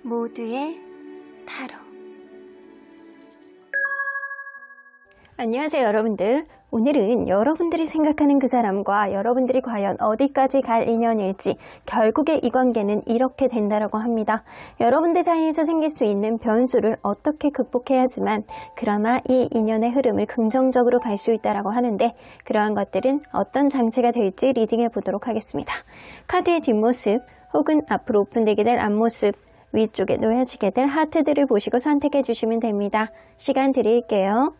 모두의 타로. 안녕하세요 여러분들. 오늘은 여러분들이 생각하는 그 사람과 여러분들이 과연 어디까지 갈 인연일지, 결국에 이 관계는 이렇게 된다라고 합니다. 여러분들 사이에서 생길 수 있는 변수를 어떻게 극복해야지만 그나마 이 인연의 흐름을 긍정적으로 갈 수 있다라고 하는데, 그러한 것들은 어떤 장치가 될지 리딩해 보도록 하겠습니다. 카드의 뒷모습 혹은 앞으로 오픈되게 될 앞모습, 위쪽에 놓여지게 될 하트들을 보시고 선택해 주시면 됩니다. 시간 드릴게요.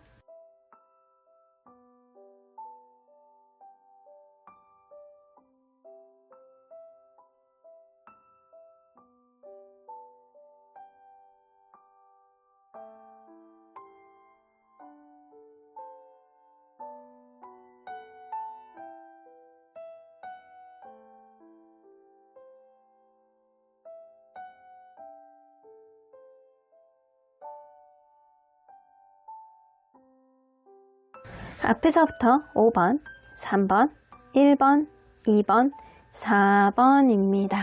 앞에서부터 5번, 3번, 1번, 2번, 4번입니다.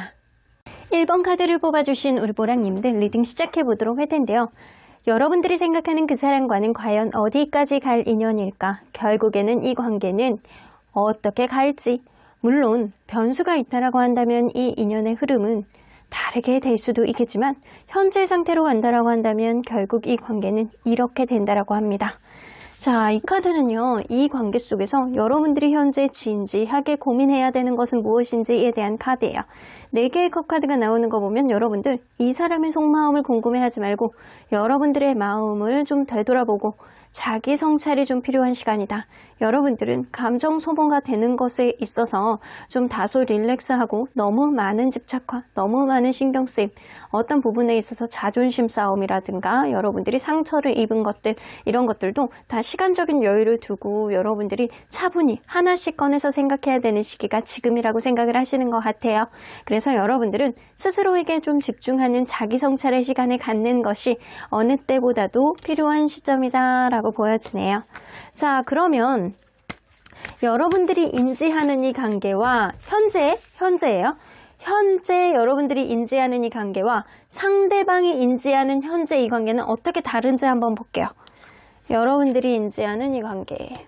1번 카드를 뽑아주신 우리 보랑님들 리딩 시작해보도록 할 텐데요. 여러분들이 생각하는 그 사람과는 과연 어디까지 갈 인연일까? 결국에는 이 관계는 어떻게 갈지, 물론 변수가 있다라고 한다면 이 인연의 흐름은 다르게 될 수도 있겠지만 현재 상태로 간다라고 한다면 결국 이 관계는 이렇게 된다라고 합니다. 자, 이 카드는요, 이 관계 속에서 여러분들이 현재 진지하게 고민해야 되는 것은 무엇인지에 대한 카드예요. 4개의 컵카드가 나오는 거 보면 여러분들 이 사람의 속마음을 궁금해하지 말고 여러분들의 마음을 좀 되돌아보고 자기 성찰이 좀 필요한 시간이다. 여러분들은 감정 소모가 되는 것에 있어서 좀 다소 릴렉스하고 너무 많은 집착과 너무 많은 신경 쓰임, 어떤 부분에 있어서 자존심 싸움이라든가 여러분들이 상처를 입은 것들, 이런 것들도 다 시간적인 여유를 두고 여러분들이 차분히 하나씩 꺼내서 생각해야 되는 시기가 지금이라고 생각을 하시는 것 같아요. 그래서 여러분들은 스스로에게 좀 집중하는 자기 성찰의 시간을 갖는 것이 어느 때보다도 필요한 시점이다 라고 보여지네요. 자, 그러면 여러분들이 인지하는 이 관계와 현재예요. 현재 여러분들이 인지하는 이 관계와 상대방이 인지하는 현재 이 관계는 어떻게 다른지 한번 볼게요. 여러분들이 인지하는 이 관계.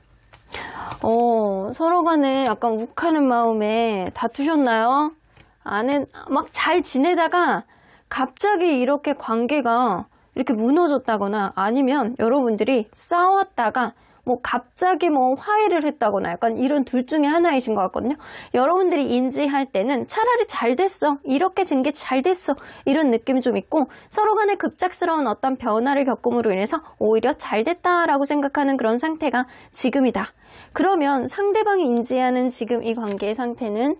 서로 간에 약간 욱하는 마음에 다투셨나요? 막 잘 지내다가 갑자기 이렇게 관계가 이렇게 무너졌다거나, 아니면 여러분들이 싸웠다가 갑자기 화해를 했다거나, 약간 이런 둘 중에 하나이신 것 같거든요. 여러분들이 인지할 때는 차라리 잘 됐어, 이렇게 된 게 잘 됐어, 이런 느낌이 좀 있고, 서로 간에 급작스러운 어떤 변화를 겪음으로 인해서 오히려 잘 됐다라고 생각하는 그런 상태가 지금이다. 그러면 상대방이 인지하는 지금 이 관계의 상태는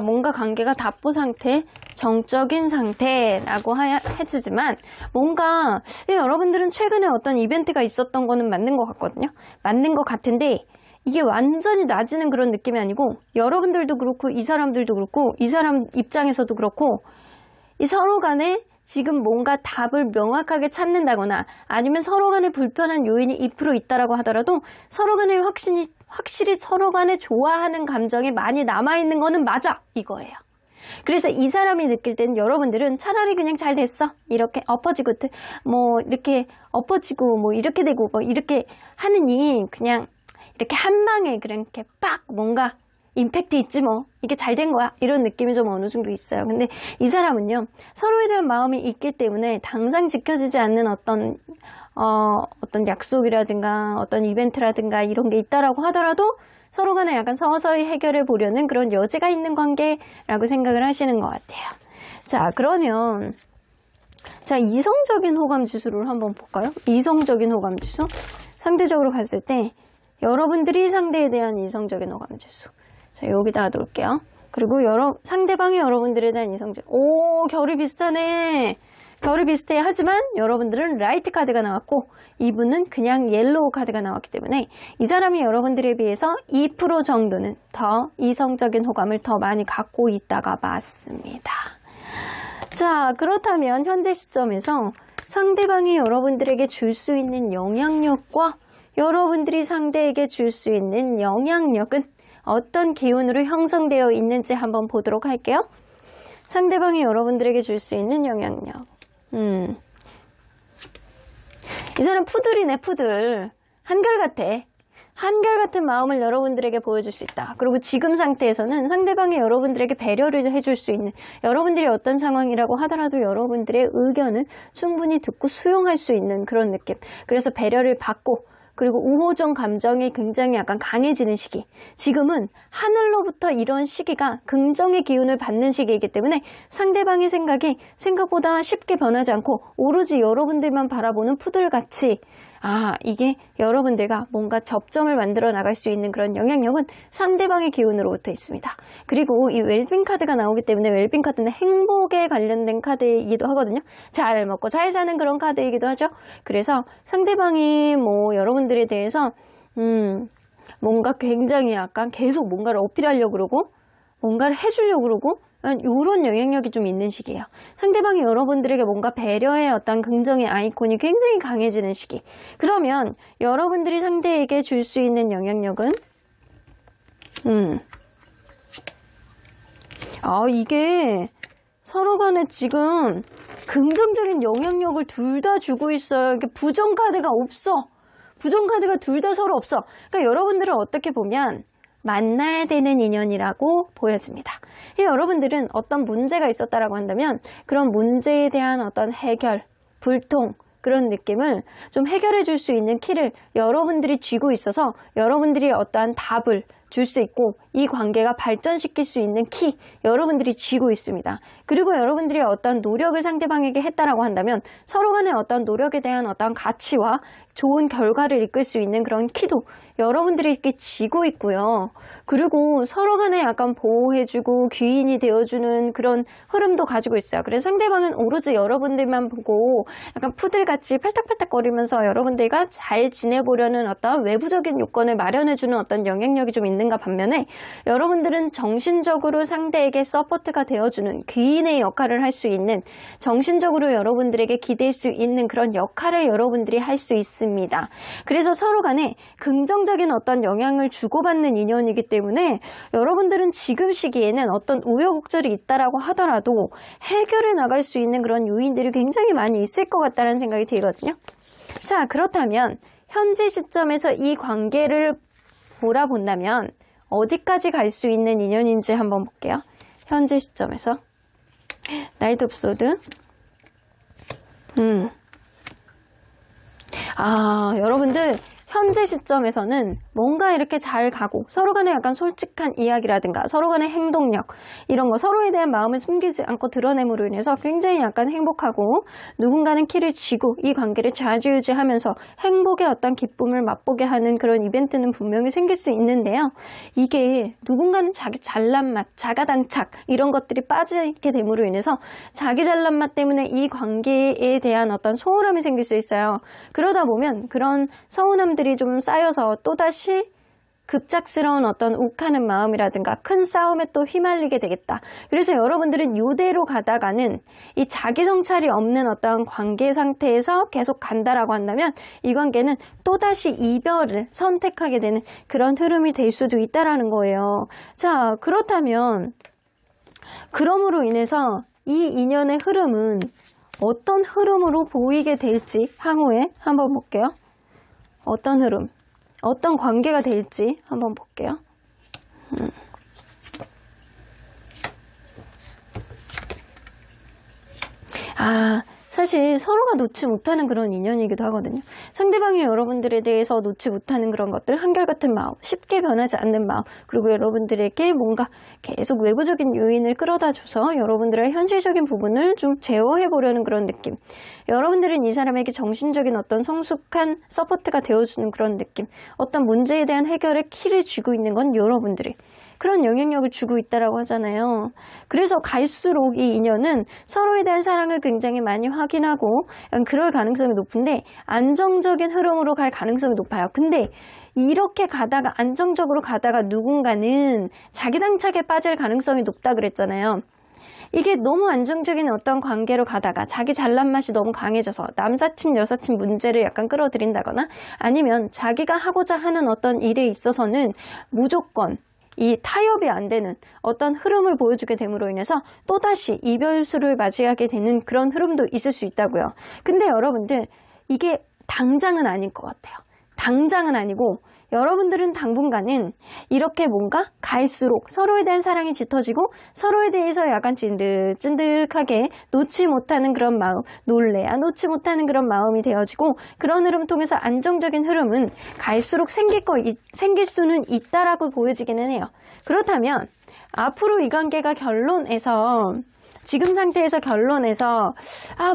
뭔가 관계가 답보 상태, 정적인 상태라고 해지지만, 뭔가 여러분들은 최근에 어떤 이벤트가 있었던 거는 맞는 것 같거든요. 맞는 것 같은데 이게 완전히 놔지는 그런 느낌이 아니고, 여러분들도 그렇고 이 사람들도 그렇고 이 사람 입장에서도 그렇고, 이 서로 간에 지금 뭔가 답을 명확하게 찾는다거나, 아니면 서로 간에 불편한 요인이 2% 있다라고 하더라도 서로 간에 확실히 서로 간에 좋아하는 감정이 많이 남아있는 거는 맞아, 이거예요. 그래서 이 사람이 느낄 땐 여러분들은 차라리 그냥 잘 됐어, 이렇게 엎어지고 이렇게 엎어지고 이렇게 되고 이렇게 하느니 그냥 이렇게 한 방에 그렇게 빡 뭔가 임팩트 있지 이게 잘 된 거야, 이런 느낌이 좀 어느 정도 있어요. 근데 이 사람은요, 서로에 대한 마음이 있기 때문에 당장 지켜지지 않는 어떤 약속이라든가 어떤 이벤트라든가 이런 게 있다라고 하더라도 서로 간에 약간 서서히 해결해 보려는 그런 여지가 있는 관계라고 생각을 하시는 것 같아요. 자, 그러면 이성적인 호감 지수를 한번 볼까요? 이성적인 호감 지수. 상대적으로 봤을 때 여러분들이 상대에 대한 이성적인 호감 지수. 자, 여기다가 놓을게요. 그리고 상대방이 여러분들에 대한 이성적. 결이 비슷하네. 결이 비슷해. 하지만 여러분들은 라이트 카드가 나왔고 이분은 그냥 옐로우 카드가 나왔기 때문에 이 사람이 여러분들에 비해서 2% 정도는 더 이성적인 호감을 더 많이 갖고 있다가 맞습니다. 자, 그렇다면 현재 시점에서 상대방이 여러분들에게 줄 수 있는 영향력과 여러분들이 상대에게 줄 수 있는 영향력은 어떤 기운으로 형성되어 있는지 한번 보도록 할게요. 상대방이 여러분들에게 줄 수 있는 영향력. 이 사람 푸들이네, 푸들. 한결같아. 한결같은 마음을 여러분들에게 보여줄 수 있다. 그리고 지금 상태에서는 상대방이 여러분들에게 배려를 해줄 수 있는, 여러분들이 어떤 상황이라고 하더라도 여러분들의 의견을 충분히 듣고 수용할 수 있는 그런 느낌. 그래서 배려를 받고, 그리고 우호적 감정이 굉장히 약간 강해지는 시기. 지금은 하늘로부터 이런 시기가 긍정의 기운을 받는 시기이기 때문에 상대방의 생각이 생각보다 쉽게 변하지 않고 오로지 여러분들만 바라보는 푸들같이, 이게 여러분들과 뭔가 접점을 만들어 나갈 수 있는 그런 영향력은 상대방의 기운으로부터 있습니다. 그리고 이 웰빙 카드가 나오기 때문에 웰빙 카드는 행복에 관련된 카드이기도 하거든요. 잘 먹고 잘 사는 그런 카드이기도 하죠. 그래서 상대방이 여러분들에 대해서 뭔가 굉장히 약간 계속 뭔가를 어필하려고 그러고 뭔가를 해주려고 그러고 이런 영향력이 좀 있는 시기예요. 상대방이 여러분들에게 뭔가 배려의 어떤 긍정의 아이콘이 굉장히 강해지는 시기. 그러면 여러분들이 상대에게 줄 수 있는 영향력은 이게 서로 간에 지금 긍정적인 영향력을 둘 다 주고 있어요. 이게 부정 카드가 없어. 부정 카드가 둘 다 서로 없어. 그러니까 여러분들은 어떻게 보면 만나야 되는 인연이라고 보여집니다. 여러분들은 어떤 문제가 있었다라고 한다면 그런 문제에 대한 어떤 해결, 불통, 그런 느낌을 좀 해결해 줄 수 있는 키를 여러분들이 쥐고 있어서 여러분들이 어떠한 답을 줄 수 있고 이 관계가 발전시킬 수 있는 키 여러분들이 쥐고 있습니다. 그리고 여러분들이 어떤 노력을 상대방에게 했다라고 한다면 서로 간의 어떤 노력에 대한 어떤 가치와 좋은 결과를 이끌 수 있는 그런 키도 여러분들이 이렇게 쥐고 있고요. 그리고 서로 간에 약간 보호해주고 귀인이 되어주는 그런 흐름도 가지고 있어요. 그래서 상대방은 오로지 여러분들만 보고 약간 푸들같이 팔딱팔딱거리면서 여러분들과 잘 지내보려는 어떤 외부적인 요건을 마련해주는 어떤 영향력이 좀 있는가 반면에 여러분들은 정신적으로 상대에게 서포트가 되어주는 귀인의 역할을 할 수 있는 정신적으로 여러분들에게 기댈 수 있는 그런 역할을 여러분들이 할 수 있습니다. 그래서 서로 간에 긍정적인 어떤 영향을 주고받는 인연이기 때문에 여러분들은 지금 시기에는 어떤 우여곡절이 있다라고 하더라도 해결해 나갈 수 있는 그런 요인들이 굉장히 많이 있을 것 같다는 생각이 들거든요. 자, 그렇다면 현재 시점에서 이 관계를 몰아본다면 어디까지 갈 수 있는 인연인지 한번 볼게요. 현재 시점에서 나이트 오브 소드. 여러분들 현재 시점에서는 뭔가 이렇게 잘 가고 서로 간에 약간 솔직한 이야기라든가 서로 간의 행동력 이런 거 서로에 대한 마음을 숨기지 않고 드러냄으로 인해서 굉장히 약간 행복하고 누군가는 키를 쥐고 이 관계를 좌지우지하면서 행복의 어떤 기쁨을 맛보게 하는 그런 이벤트는 분명히 생길 수 있는데요. 이게 누군가는 자기 잘난 맛, 자가당착 이런 것들이 빠지게 됨으로 인해서 자기 잘난 맛 때문에 이 관계에 대한 어떤 소홀함이 생길 수 있어요. 그러다 보면 그런 서운함들이 좀 쌓여서 또다시 급작스러운 어떤 욱하는 마음이라든가 큰 싸움에 또 휘말리게 되겠다. 그래서 여러분들은 이대로 가다가는 이 자기 성찰이 없는 어떤 관계 상태에서 계속 간다라고 한다면 이 관계는 또다시 이별을 선택하게 되는 그런 흐름이 될 수도 있다라는 거예요. 자, 그렇다면 그럼으로 인해서 이 인연의 흐름은 어떤 흐름으로 보이게 될지 향후에 한번 볼게요. 어떤 흐름, 어떤 관계가 될지 한번 볼게요. 사실 서로가 놓지 못하는 그런 인연이기도 하거든요. 상대방이 여러분들에 대해서 놓지 못하는 그런 것들, 한결같은 마음, 쉽게 변하지 않는 마음, 그리고 여러분들에게 뭔가 계속 외부적인 요인을 끌어다 줘서 여러분들의 현실적인 부분을 좀 제어해 보려는 그런 느낌. 여러분들은 이 사람에게 정신적인 어떤 성숙한 서포트가 되어주는 그런 느낌. 어떤 문제에 대한 해결의 키를 쥐고 있는 건 여러분들이. 그런 영향력을 주고 있다라고 하잖아요. 그래서 갈수록 이 인연은 서로에 대한 사랑을 굉장히 많이 확인하고 그럴 가능성이 높은데 안정적인 흐름으로 갈 가능성이 높아요. 근데 이렇게 가다가 안정적으로 가다가 누군가는 자기 당착에 빠질 가능성이 높다 그랬잖아요. 이게 너무 안정적인 어떤 관계로 가다가 자기 잘난 맛이 너무 강해져서 남사친 여사친 문제를 약간 끌어들인다거나 아니면 자기가 하고자 하는 어떤 일에 있어서는 무조건 이 타협이 안 되는 어떤 흐름을 보여주게 됨으로 인해서 또다시 이별수를 맞이하게 되는 그런 흐름도 있을 수 있다고요. 근데 여러분들 이게 당장은 아닐 것 같아요. 당장은 아니고 여러분들은 당분간은 이렇게 뭔가 갈수록 서로에 대한 사랑이 짙어지고 서로에 대해서 약간 찐득찐득하게 놓지 못하는 그런 마음, 놀래야 놓지 못하는 그런 마음이 되어지고 그런 흐름 통해서 안정적인 흐름은 갈수록 생길 수는 있다라고 보여지기는 해요. 그렇다면 앞으로 이 관계가 지금 상태에서 결론에서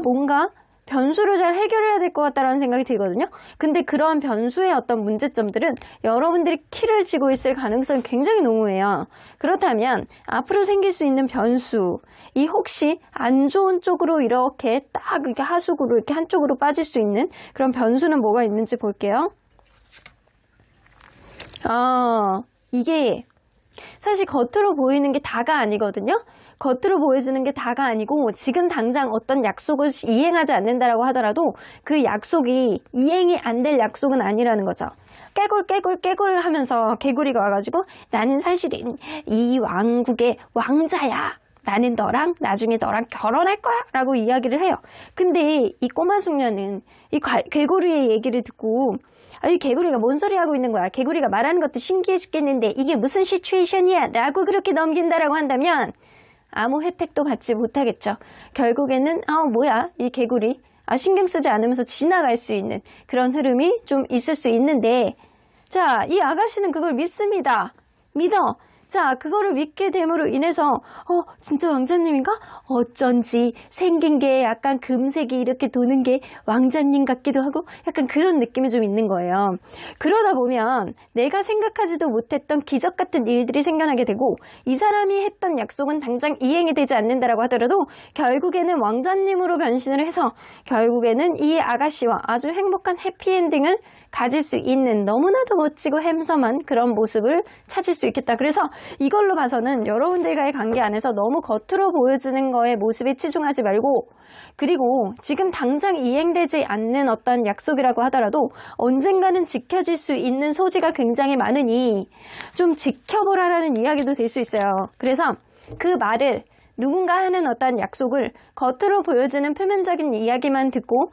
뭔가 변수를 잘 해결해야 될 것 같다는 생각이 들거든요. 근데 그러한 변수의 어떤 문제점들은 여러분들이 키를 쥐고 있을 가능성이 굉장히 농후해요. 그렇다면 앞으로 생길 수 있는 변수, 이 혹시 안 좋은 쪽으로 이렇게 딱 이렇게 하수구로 이렇게 한쪽으로 빠질 수 있는 그런 변수는 뭐가 있는지 볼게요. 이게 사실 겉으로 보이는 게 다가 아니거든요. 겉으로 보여지는 게 다가 아니고 지금 당장 어떤 약속을 이행하지 않는다라고 하더라도 그 약속이 이행이 안 될 약속은 아니라는 거죠. 깨굴 하면서 개구리가 와가지고 나는 사실은 이 왕국의 왕자야. 나는 나중에 너랑 결혼할 거야 라고 이야기를 해요. 근데 이 꼬마 숙녀는 이 개구리의 얘기를 듣고 이 개구리가 뭔 소리 하고 있는 거야. 개구리가 말하는 것도 신기해 죽겠는데 이게 무슨 시츄에이션이야 라고 그렇게 넘긴다라고 한다면 아무 혜택도 받지 못하겠죠. 결국에는 뭐야 이 개구리 신경 쓰지 않으면서 지나갈 수 있는 그런 흐름이 좀 있을 수 있는데 자, 이 아가씨는 그걸 믿습니다. 믿어. 자, 그거를 믿게 됨으로 인해서 진짜 왕자님인가? 어쩐지 생긴 게 약간 금색이 이렇게 도는 게 왕자님 같기도 하고 약간 그런 느낌이 좀 있는 거예요. 그러다 보면 내가 생각하지도 못했던 기적 같은 일들이 생겨나게 되고 이 사람이 했던 약속은 당장 이행이 되지 않는다라고 하더라도 결국에는 왕자님으로 변신을 해서 결국에는 이 아가씨와 아주 행복한 해피엔딩을 가질 수 있는 너무나도 멋지고 핸섬한 그런 모습을 찾을 수 있겠다. 그래서 이걸로 봐서는 여러분들과의 관계 안에서 너무 겉으로 보여지는 거에 모습에 치중하지 말고 그리고 지금 당장 이행되지 않는 어떤 약속이라고 하더라도 언젠가는 지켜질 수 있는 소지가 굉장히 많으니 좀 지켜보라라는 이야기도 될 수 있어요. 그래서 그 말을 누군가 하는 어떤 약속을 겉으로 보여지는 표면적인 이야기만 듣고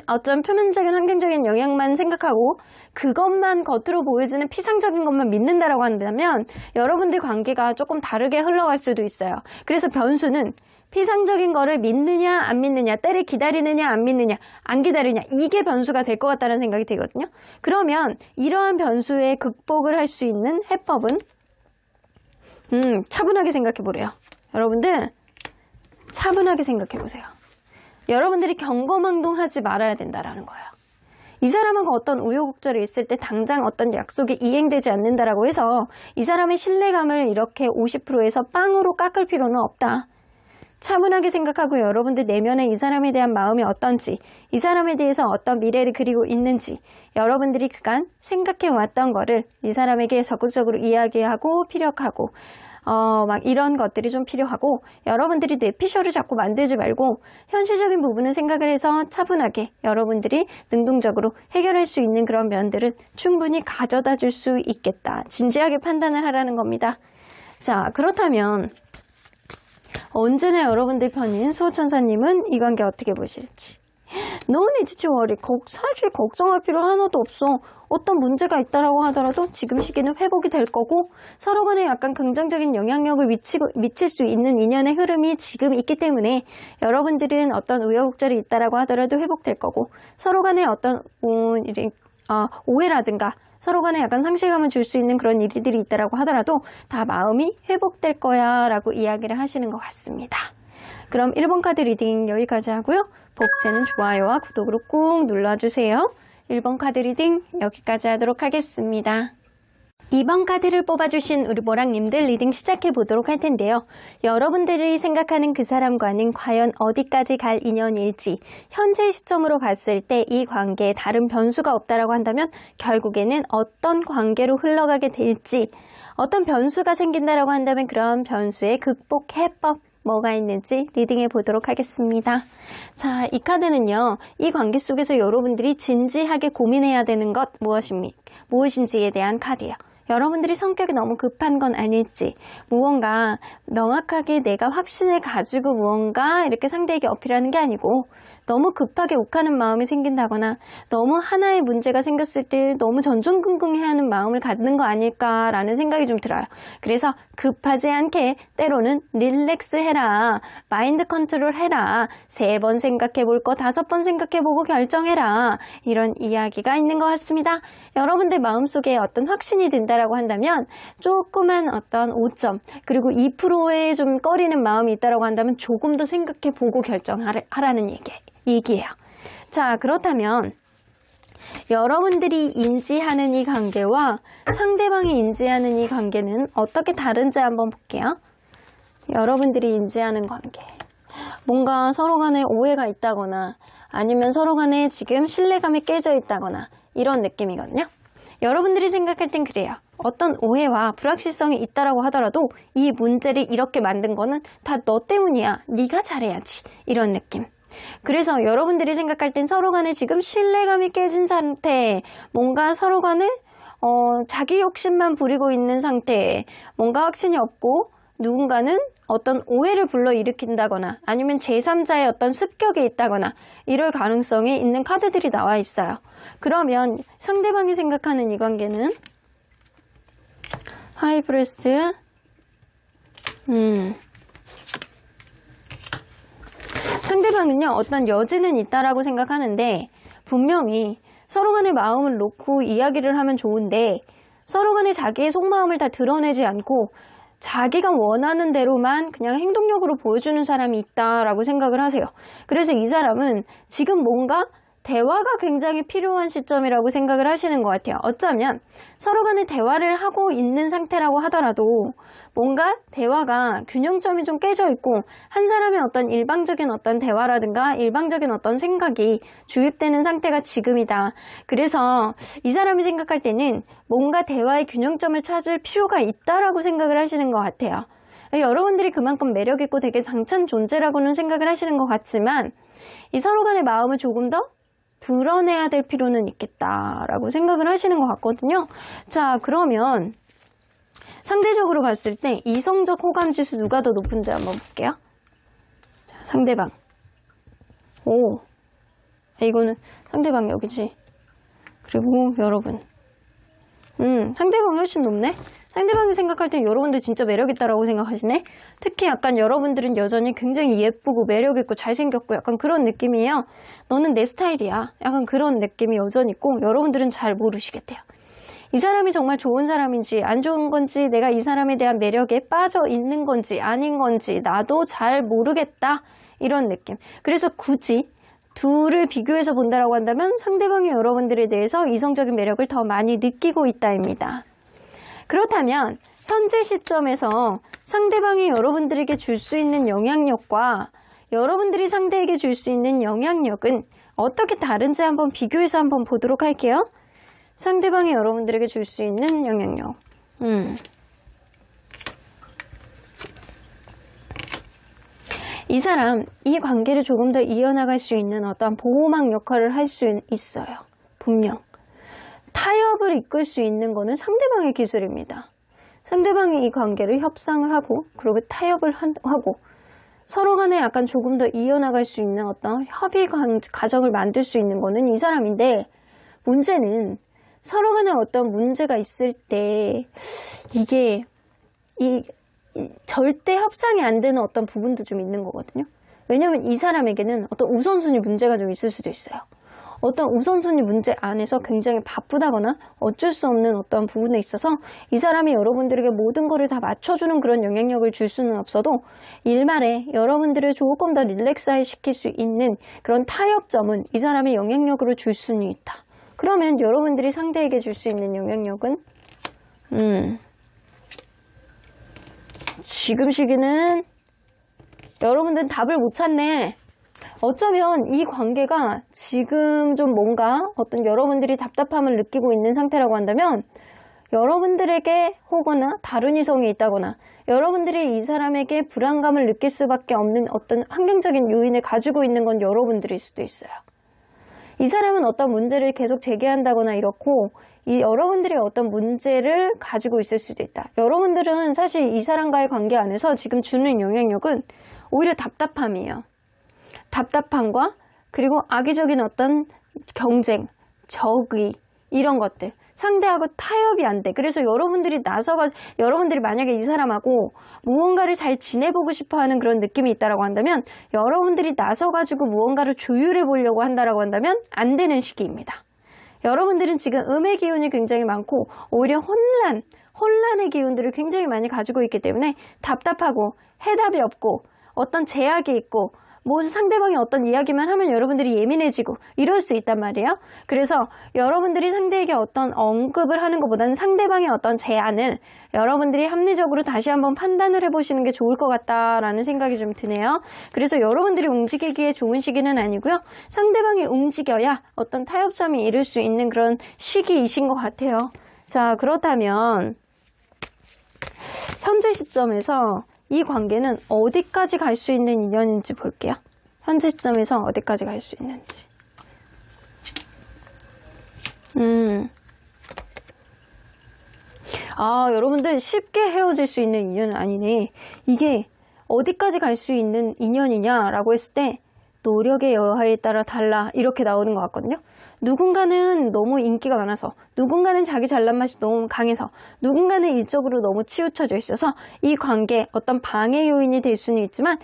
어떤 표면적인 환경적인 영향만 생각하고 그것만 겉으로 보여지는 피상적인 것만 믿는다라고 한다면 여러분들 관계가 조금 다르게 흘러갈 수도 있어요. 그래서 변수는 피상적인 거를 믿느냐 안 믿느냐, 때를 기다리느냐 안 믿느냐, 안 기다리느냐 이게 변수가 될 것 같다는 생각이 들거든요. 그러면 이러한 변수에 극복을 할 수 있는 해법은 차분하게 생각해 보래요. 여러분들 차분하게 생각해 보세요. 여러분들이 경거망동하지 말아야 된다라는 거예요. 이 사람하고 어떤 우여곡절이 있을 때 당장 어떤 약속이 이행되지 않는다라고 해서 이 사람의 신뢰감을 이렇게 50%에서 빵으로 깎을 필요는 없다. 차분하게 생각하고 여러분들 내면에 이 사람에 대한 마음이 어떤지, 이 사람에 대해서 어떤 미래를 그리고 있는지 여러분들이 그간 생각해 왔던 거를 이 사람에게 적극적으로 이야기하고 피력하고 막 이런 것들이 좀 필요하고 여러분들이 뇌피셜을 자꾸 만들지 말고 현실적인 부분을 생각을 해서 차분하게 여러분들이 능동적으로 해결할 수 있는 그런 면들을 충분히 가져다 줄 수 있겠다. 진지하게 판단을 하라는 겁니다. 자, 그렇다면 언제나 여러분들 편인 수호천사님은 이 관계 어떻게 보실지. No need to worry. 사실 걱정할 필요 하나도 없어. 어떤 문제가 있다라고 하더라도 지금 시기는 회복이 될 거고 서로 간에 약간 긍정적인 영향력을 미칠 수 있는 인연의 흐름이 지금 있기 때문에 여러분들은 어떤 우여곡절이 있다라고 하더라도 회복될 거고 서로 간에 어떤 오해라든가 서로 간에 약간 상실감을 줄 수 있는 그런 일들이 있다라고 하더라도 다 마음이 회복될 거야 라고 이야기를 하시는 것 같습니다. 그럼 1번 카드 리딩 여기까지 하고요. 복제는 좋아요와 구독으로 꾹 눌러주세요. 1번 카드 리딩 여기까지 하도록 하겠습니다. 2번 카드를 뽑아주신 우리 모랑님들 리딩 시작해 보도록 할 텐데요. 여러분들이 생각하는 그 사람과는 과연 어디까지 갈 인연일지 현재 시점으로 봤을 때 이 관계에 다른 변수가 없다라고 한다면 결국에는 어떤 관계로 흘러가게 될지 어떤 변수가 생긴다라고 한다면 그런 변수의 극복 해법 뭐가 있는지 리딩해 보도록 하겠습니다. 자, 이 카드는요. 이 관계 속에서 여러분들이 진지하게 고민해야 되는 것 무엇인지에 대한 카드예요. 여러분들이 성격이 너무 급한 건 아닐지, 무언가 명확하게 내가 확신을 가지고 무언가 이렇게 상대에게 어필하는 게 아니고 너무 급하게 욱하는 마음이 생긴다거나 너무 하나의 문제가 생겼을 때 너무 전전긍긍해하는 마음을 갖는 거 아닐까라는 생각이 좀 들어요. 그래서 급하지 않게 때로는 릴렉스해라, 마인드 컨트롤 해라, 3번 생각해볼 거 5번 생각해보고 결정해라, 이런 이야기가 있는 것 같습니다. 여러분들 마음속에 어떤 확신이 든다라고 한다면 조그만 어떤 5점 그리고 2%에 좀 꺼리는 마음이 있다라고 한다면 조금 더 생각해보고 결정하라는 얘기예요. 자, 그렇다면 여러분들이 인지하는 이 관계와 상대방이 인지하는 이 관계는 어떻게 다른지 한번 볼게요. 여러분들이 인지하는 관계, 뭔가 서로 간에 오해가 있다거나 아니면 서로 간에 지금 신뢰감이 깨져 있다거나 이런 느낌이거든요. 여러분들이 생각할 땐 그래요. 어떤 오해와 불확실성이 있다라고 하더라도 이 문제를 이렇게 만든 거는 다 너 때문이야, 네가 잘해야지, 이런 느낌. 그래서 여러분들이 생각할 땐 서로 간에 지금 신뢰감이 깨진 상태, 뭔가 서로 간에 자기 욕심만 부리고 있는 상태, 뭔가 확신이 없고 누군가는 어떤 오해를 불러일으킨다거나 아니면 제3자의 어떤 습격이 있다거나 이럴 가능성이 있는 카드들이 나와 있어요. 그러면 상대방이 생각하는 이 관계는 하이브리스트, 상대방은요 어떤 여지는 있다라고 생각하는데 분명히 서로 간의 마음을 놓고 이야기를 하면 좋은데 서로 간에 자기의 속마음을 다 드러내지 않고 자기가 원하는 대로만 그냥 행동력으로 보여주는 사람이 있다라고 생각을 하세요. 그래서 이 사람은 지금 뭔가 대화가 굉장히 필요한 시점이라고 생각을 하시는 것 같아요. 어쩌면 서로 간에 대화를 하고 있는 상태라고 하더라도 뭔가 대화가 균형점이 좀 깨져 있고 한 사람의 어떤 일방적인 어떤 대화라든가 일방적인 어떤 생각이 주입되는 상태가 지금이다. 그래서 이 사람이 생각할 때는 뭔가 대화의 균형점을 찾을 필요가 있다라고 생각을 하시는 것 같아요. 여러분들이 그만큼 매력있고 되게 당찬 존재라고는 생각을 하시는 것 같지만 이 서로 간의 마음을 조금 더 드러내야 될 필요는 있겠다라고 생각을 하시는 것 같거든요. 자, 그러면 상대적으로 봤을 때 이성적 호감 지수 누가 더 높은지 한번 볼게요. 자, 상대방. 오, 이거는 상대방 여기지. 그리고 여러분. 상대방이 훨씬 높네? 상대방이 생각할 때 여러분들 진짜 매력있다라고 생각하시네? 특히 약간 여러분들은 여전히 굉장히 예쁘고 매력있고 잘생겼고 약간 그런 느낌이에요. 너는 내 스타일이야. 약간 그런 느낌이 여전히 있고 여러분들은 잘 모르시겠대요. 이 사람이 정말 좋은 사람인지 안 좋은 건지 내가 이 사람에 대한 매력에 빠져 있는 건지 아닌 건지 나도 잘 모르겠다. 이런 느낌. 그래서 굳이 둘을 비교해서 본다라고 한다면 상대방이 여러분들에 대해서 이성적인 매력을 더 많이 느끼고 있다입니다. 그렇다면 현재 시점에서 상대방이 여러분들에게 줄 수 있는 영향력과 여러분들이 상대에게 줄 수 있는 영향력은 어떻게 다른지 한번 비교해서 한번 보도록 할게요. 상대방이 여러분들에게 줄 수 있는 영향력. 이 사람, 이 관계를 조금 더 이어나갈 수 있는 어떤 보호막 역할을 할 수 있어요. 분명. 타협을 이끌 수 있는 거는 상대방의 기술입니다. 상대방이 이 관계를 협상을 하고 그리고 타협을 하고 서로 간에 약간 조금 더 이어나갈 수 있는 어떤 협의 과정을 만들 수 있는 거는 이 사람인데 문제는 서로 간에 어떤 문제가 있을 때 이게 절대 협상이 안 되는 어떤 부분도 좀 있는 거거든요. 왜냐하면 이 사람에게는 어떤 우선순위 문제가 좀 있을 수도 있어요. 어떤 우선순위 문제 안에서 굉장히 바쁘다거나 어쩔 수 없는 어떤 부분에 있어서 이 사람이 여러분들에게 모든 거를 다 맞춰주는 그런 영향력을 줄 수는 없어도 일말에 여러분들을 조금 더 릴렉스 시킬 수 있는 그런 타협점은 이 사람의 영향력으로 줄 수는 있다. 그러면 여러분들이 상대에게 줄 수 있는 영향력은 지금 시기는 여러분들은 답을 못 찾네. 어쩌면 이 관계가 지금 좀 뭔가 어떤 여러분들이 답답함을 느끼고 있는 상태라고 한다면 여러분들에게 혹은 다른 이성이 있다거나 여러분들이 이 사람에게 불안감을 느낄 수밖에 없는 어떤 환경적인 요인을 가지고 있는 건 여러분들일 수도 있어요. 이 사람은 어떤 문제를 계속 제기한다거나 이렇고 여러분들이 어떤 문제를 가지고 있을 수도 있다. 여러분들은 사실 이 사람과의 관계 안에서 지금 주는 영향력은 오히려 답답함이에요. 답답함과 그리고 악의적인 어떤 경쟁, 적의 이런 것들. 상대하고 타협이 안 돼. 그래서 여러분들이 만약에 이 사람하고 무언가를 잘 지내보고 싶어 하는 그런 느낌이 있다라고 한다면 여러분들이 나서가지고 무언가를 조율해 보려고 한다라고 한다면 안 되는 시기입니다. 여러분들은 지금 음의 기운이 굉장히 많고 오히려 혼란의 기운들을 굉장히 많이 가지고 있기 때문에 답답하고 해답이 없고 어떤 제약이 있고 뭐 상대방이 어떤 이야기만 하면 여러분들이 예민해지고 이럴 수 있단 말이에요. 그래서 여러분들이 상대에게 어떤 언급을 하는 것보다는 상대방의 어떤 제안을 여러분들이 합리적으로 다시 한번 판단을 해보시는 게 좋을 것 같다라는 생각이 좀 드네요. 그래서 여러분들이 움직이기에 좋은 시기는 아니고요. 상대방이 움직여야 어떤 타협점이 이룰 수 있는 그런 시기이신 것 같아요. 자, 그렇다면 현재 시점에서 이 관계는 어디까지 갈 수 있는 인연인지 볼게요. 현재 시점에서 어디까지 갈 수 있는지. 여러분들 쉽게 헤어질 수 있는 인연은 아니네. 이게 어디까지 갈 수 있는 인연이냐라고 했을 때 노력의 여하에 따라 달라 이렇게 나오는 것 같거든요. 누군가는 너무 인기가 많아서, 누군가는 자기 잘난 맛이 너무 강해서, 누군가는 일적으로 너무 치우쳐져 있어서 이 관계에 어떤 방해 요인이 될 수는 있지만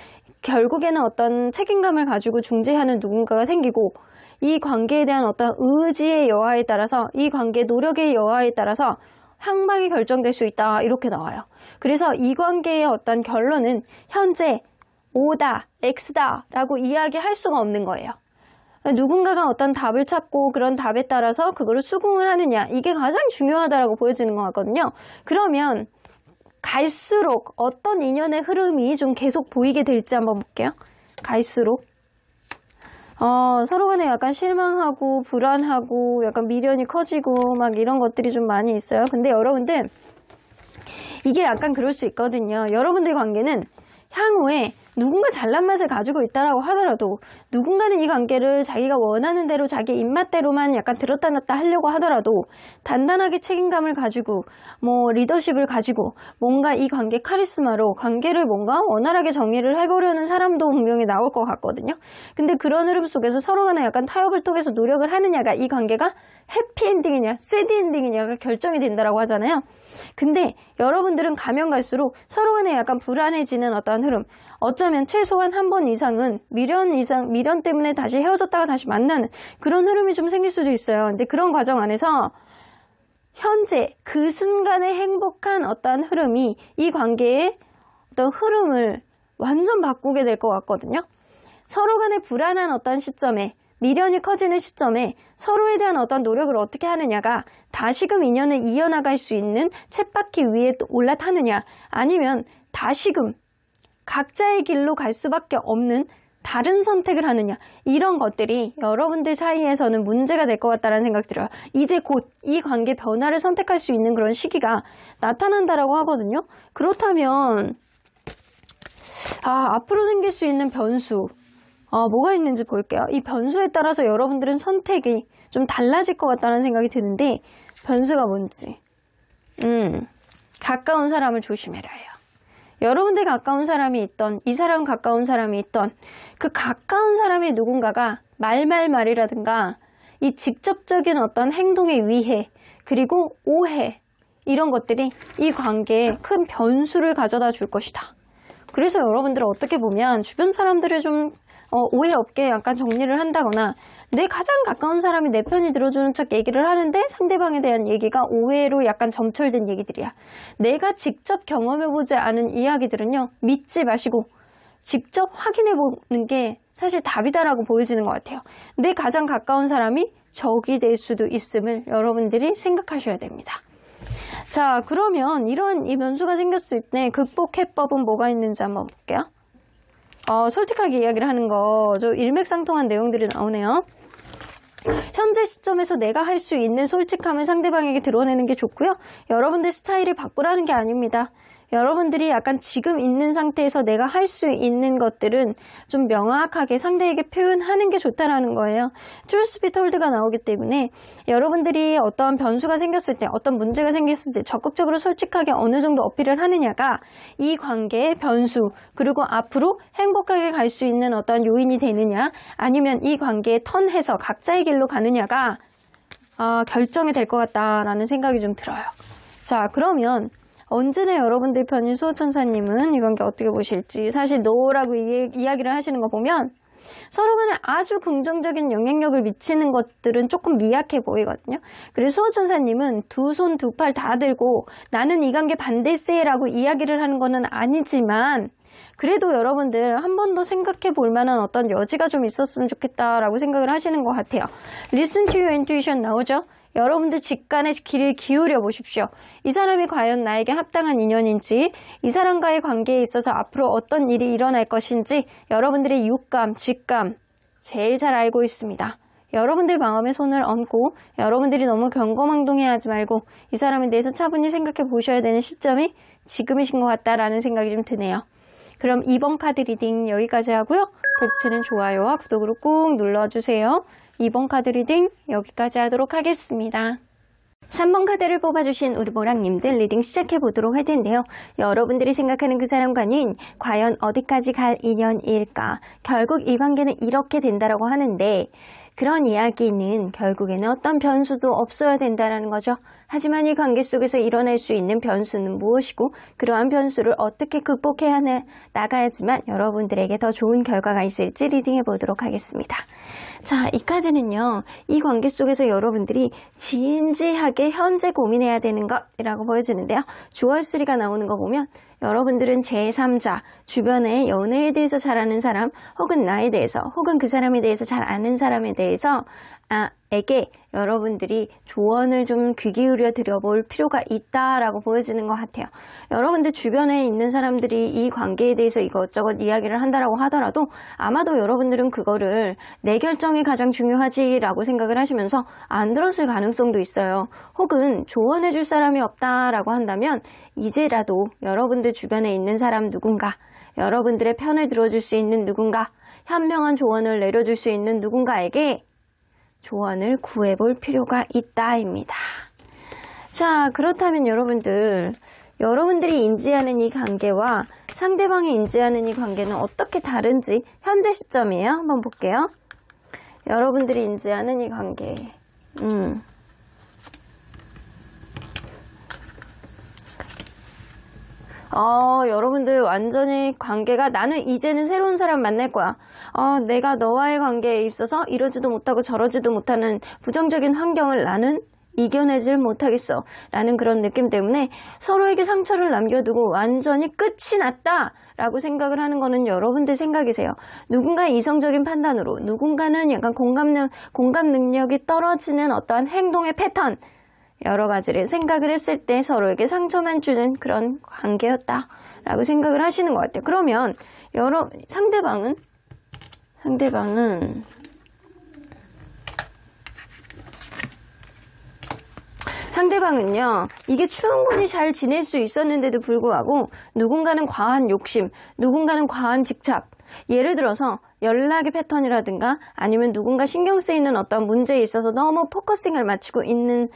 결국에는 어떤 책임감을 가지고 중재하는 누군가가 생기고 이 관계에 대한 어떤 의지의 여하에 따라서, 이 관계의 노력의 여하에 따라서 향방이 결정될 수 있다 이렇게 나와요. 그래서 이 관계의 어떤 결론은 현재 O다, X다 라고 이야기할 수가 없는 거예요. 누군가가 어떤 답을 찾고 그런 답에 따라서 그거를 수긍을 하느냐, 이게 가장 중요하다라고 보여지는 것 같거든요. 그러면 갈수록 어떤 인연의 흐름이 좀 계속 보이게 될지 한번 볼게요. 갈수록 서로 간에 약간 실망하고 불안하고 약간 미련이 커지고 막 이런 것들이 좀 많이 있어요. 근데 여러분들 이게 약간 그럴 수 있거든요. 여러분들 관계는 향후에 누군가 잘난 맛을 가지고 있다라고 하더라도, 누군가는 이 관계를 자기가 원하는 대로 자기 입맛대로만 약간 들었다 놨다 하려고 하더라도 단단하게 책임감을 가지고 뭐 리더십을 가지고 뭔가 이 관계 카리스마로 관계를 뭔가 원활하게 정리를 해보려는 사람도 분명히 나올 것 같거든요. 근데 그런 흐름 속에서 서로 간에 약간 타협을 통해서 노력을 하느냐가 이 관계가 해피엔딩이냐 새드엔딩이냐가 결정이 된다라고 하잖아요. 근데 여러분들은 가면 갈수록 서로 간에 약간 불안해지는 어떤 흐름, 어쩌면 최소한 한 번 이상은 미련 때문에 다시 헤어졌다가 다시 만나는 그런 흐름이 좀 생길 수도 있어요. 근데 그런 과정 안에서 현재 그 순간의 행복한 어떤 흐름이 이 관계의 어떤 흐름을 완전 바꾸게 될 것 같거든요. 서로 간의 불안한 어떤 시점에, 미련이 커지는 시점에 서로에 대한 어떤 노력을 어떻게 하느냐가 다시금 인연을 이어나갈 수 있는 쳇바퀴 위에 올라타느냐, 아니면 다시금 각자의 길로 갈 수밖에 없는 다른 선택을 하느냐, 이런 것들이 여러분들 사이에서는 문제가 될 것 같다는 생각이 들어요. 이제 곧 이 관계 변화를 선택할 수 있는 그런 시기가 나타난다라고 하거든요. 그렇다면 앞으로 생길 수 있는 변수, 뭐가 있는지 볼게요. 이 변수에 따라서 여러분들은 선택이 좀 달라질 것 같다는 생각이 드는데, 변수가 뭔지. 가까운 사람을 조심해라 해요. 여러분들 가까운 사람이 있던, 이 사람 가까운 사람이 있던, 그 가까운 사람의 누군가가 말이라든가 이 직접적인 어떤 행동의 위해, 그리고 오해, 이런 것들이 이 관계에 큰 변수를 가져다 줄 것이다. 그래서 여러분들은 어떻게 보면 주변 사람들을 좀 오해 없게 약간 정리를 한다거나, 내 가장 가까운 사람이 내 편이 들어주는 척 얘기를 하는데 상대방에 대한 얘기가 오해로 약간 점철된 얘기들이야. 내가 직접 경험해보지 않은 이야기들은요, 믿지 마시고 직접 확인해보는 게 사실 답이다라고 보여지는 것 같아요. 내 가장 가까운 사람이 적이 될 수도 있음을 여러분들이 생각하셔야 됩니다. 자, 그러면 이런 이 변수가 생겼을 때 극복 해법은 뭐가 있는지 한번 볼게요. 솔직하게 이야기를 하는 거, 저 일맥상통한 내용들이 나오네요. 현재 시점에서 내가 할 수 있는 솔직함을 상대방에게 드러내는 게 좋고요. 여러분들 스타일을 바꾸라는 게 아닙니다. 여러분들이 약간 지금 있는 상태에서 내가 할 수 있는 것들은 좀 명확하게 상대에게 표현하는 게 좋다라는 거예요. truth be told가 나오기 때문에 여러분들이 어떤 변수가 생겼을 때, 어떤 문제가 생겼을 때 적극적으로 솔직하게 어느 정도 어필을 하느냐가 이 관계의 변수, 그리고 앞으로 행복하게 갈 수 있는 어떤 요인이 되느냐, 아니면 이 관계에 턴해서 각자의 길로 가느냐가 결정이 될 것 같다라는 생각이 좀 들어요. 자, 그러면 언제나 여러분들 편인 수호천사님은 이 관계 어떻게 보실지, 사실 노라고 이야기를 하시는 거 보면 서로 간에 아주 긍정적인 영향력을 미치는 것들은 조금 미약해 보이거든요. 그래서 수호천사님은 두 손 두 팔 다 들고 나는 이 관계 반대세라고 이야기를 하는 거는 아니지만, 그래도 여러분들 한 번 더 생각해 볼 만한 어떤 여지가 좀 있었으면 좋겠다라고 생각을 하시는 것 같아요. Listen to your intuition 나오죠? 여러분들 직관의 귀를 기울여 보십시오. 이 사람이 과연 나에게 합당한 인연인지, 이 사람과의 관계에 있어서 앞으로 어떤 일이 일어날 것인지 여러분들의 육감, 직감 제일 잘 알고 있습니다. 여러분들 마음에 손을 얹고 여러분들이 너무 경거망동해하지 말고 이 사람에 대해서 차분히 생각해 보셔야 되는 시점이 지금이신 것 같다라는 생각이 좀 드네요. 그럼 2번 카드 리딩 여기까지 하고요. 복치는 좋아요와 구독으로 꾹 눌러주세요. 2번 카드 리딩 여기까지 하도록 하겠습니다. 3번 카드를 뽑아주신 우리 보랑님들 리딩 시작해 보도록 할 텐데요. 여러분들이 생각하는 그 사람과는 과연 어디까지 갈 인연일까? 결국 이 관계는 이렇게 된다라고 하는데, 그런 이야기는 결국에는 어떤 변수도 없어야 된다는 거죠. 하지만 이 관계 속에서 일어날 수 있는 변수는 무엇이고, 그러한 변수를 어떻게 극복해야 나가야지만 여러분들에게 더 좋은 결과가 있을지 리딩해 보도록 하겠습니다. 자, 이 카드는요, 이 관계 속에서 여러분들이 진지하게 현재 고민해야 되는 것이라고 보여지는데요. 주얼3가 나오는 거 보면 여러분들은 제3자, 주변에 연애에 대해서 잘 아는 사람, 혹은 나에 대해서, 혹은 그 사람에 대해서 잘 아는 사람에 대해서 에게 여러분들이 조언을 좀 귀 기울여 드려볼 필요가 있다라고 보여지는 것 같아요. 여러분들 주변에 있는 사람들이 이 관계에 대해서 이것저것 이야기를 한다라고 하더라도 아마도 여러분들은 그거를 내 결정이 가장 중요하지라고 생각을 하시면서 안 들었을 가능성도 있어요. 혹은 조언해 줄 사람이 없다라고 한다면 이제라도 여러분들 주변에 있는 사람 누군가, 여러분들의 편을 들어줄 수 있는 누군가, 현명한 조언을 내려줄 수 있는 누군가에게 조언을 구해볼 필요가 있다입니다. 자, 그렇다면 여러분들이 인지하는 이 관계와 상대방이 인지하는 이 관계는 어떻게 다른지 현재 시점이에요. 한번 볼게요. 여러분들이 인지하는 이 관계. 여러분들 완전히 관계가, 나는 이제는 새로운 사람 만날 거야. 내가 너와의 관계에 있어서 이러지도 못하고 저러지도 못하는 부정적인 환경을 나는 이겨내질 못하겠어 라는 그런 느낌 때문에 서로에게 상처를 남겨두고 완전히 끝이 났다 라고 생각을 하는 거는 여러분들 생각이세요. 누군가의 이성적인 판단으로, 누군가는 약간 공감 능력이 떨어지는 어떠한 행동의 패턴, 여러 가지를 생각을 했을 때 서로에게 상처만 주는 그런 관계였다 라고 생각을 하시는 것 같아요. 그러면 상대방은요, 이게 충분히 잘 지낼 수 있었는데도 불구하고 누군가는 과한 욕심, 누군가는 과한 집착, 예를 들어서 연락의 패턴이라든가 아니면 누군가 신경 쓰이는 어떤 문제에 있어서 너무 포커싱을 맞추고 있는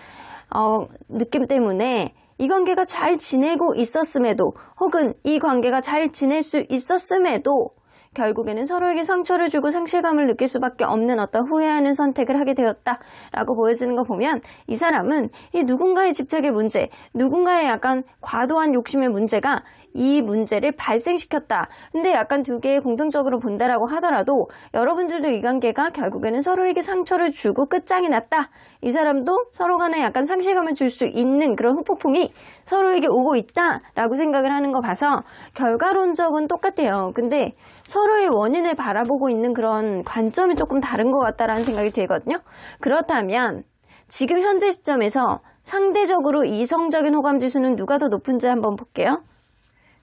느낌 때문에 이 관계가 잘 지내고 있었음에도, 혹은 이 관계가 잘 지낼 수 있었음에도 결국에는 서로에게 상처를 주고 상실감을 느낄 수밖에 없는 어떤 후회하는 선택을 하게 되었다라고 보여지는 거 보면 이 사람은 이 누군가의 집착의 문제, 누군가의 약간 과도한 욕심의 문제가 이 문제를 발생시켰다. 근데 약간 두 개의 공통적으로 본다라고 하더라도 여러분들도 이 관계가 결국에는 서로에게 상처를 주고 끝장이 났다. 이 사람도 서로 간에 약간 상실감을 줄 수 있는 그런 후폭풍이 서로에게 오고 있다라고 생각을 하는 거 봐서 결과론적은 똑같아요. 근데 서로의 원인을 바라보고 있는 그런 관점이 조금 다른 것 같다라는 생각이 들거든요. 그렇다면 지금 현재 시점에서 상대적으로 이성적인 호감 지수는 누가 더 높은지 한번 볼게요.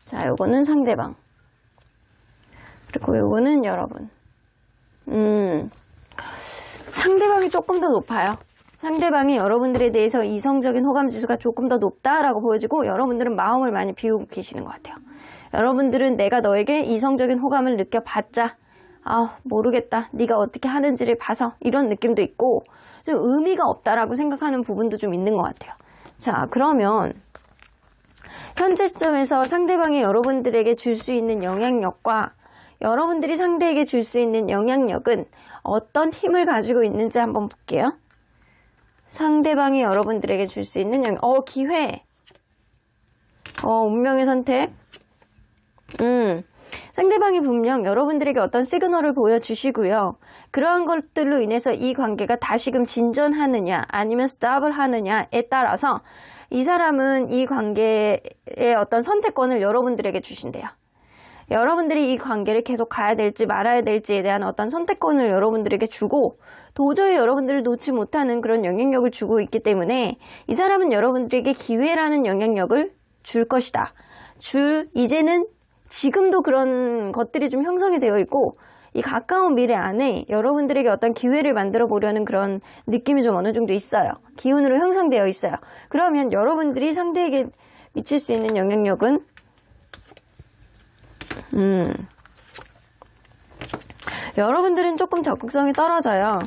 자, 요거는 상대방. 그리고 요거는 여러분. 상대방이 조금 더 높아요. 상대방이 여러분들에 대해서 이성적인 호감 지수가 조금 더 높다라고 보여지고 여러분들은 마음을 많이 비우고 계시는 것 같아요. 여러분들은 내가 너에게 이성적인 호감을 느껴봤자 모르겠다. 네가 어떻게 하는지를 봐서 이런 느낌도 있고 좀 의미가 없다라고 생각하는 부분도 좀 있는 것 같아요. 자, 그러면 현재 시점에서 상대방이 여러분들에게 줄 수 있는 영향력과 여러분들이 상대에게 줄 수 있는 영향력은 어떤 힘을 가지고 있는지 한번 볼게요. 상대방이 여러분들에게 줄 수 있는 기회. 운명의 선택. 상대방이 분명 여러분들에게 어떤 시그널을 보여주시고요. 그러한 것들로 인해서 이 관계가 다시금 진전하느냐 아니면 스탑을 하느냐에 따라서 이 사람은 이 관계의 어떤 선택권을 여러분들에게 주신대요. 여러분들이 이 관계를 계속 가야 될지 말아야 될지에 대한 어떤 선택권을 여러분들에게 주고 도저히 여러분들을 놓지 못하는 그런 영향력을 주고 있기 때문에 이 사람은 여러분들에게 기회라는 영향력을 줄 것이다. 이제는 지금도 그런 것들이 좀 형성이 되어 있고 이 가까운 미래 안에 여러분들에게 어떤 기회를 만들어 보려는 그런 느낌이 좀 어느 정도 있어요. 기운으로 형성되어 있어요. 그러면 여러분들이 상대에게 미칠 수 있는 영향력은 여러분들은 조금 적극성이 떨어져요.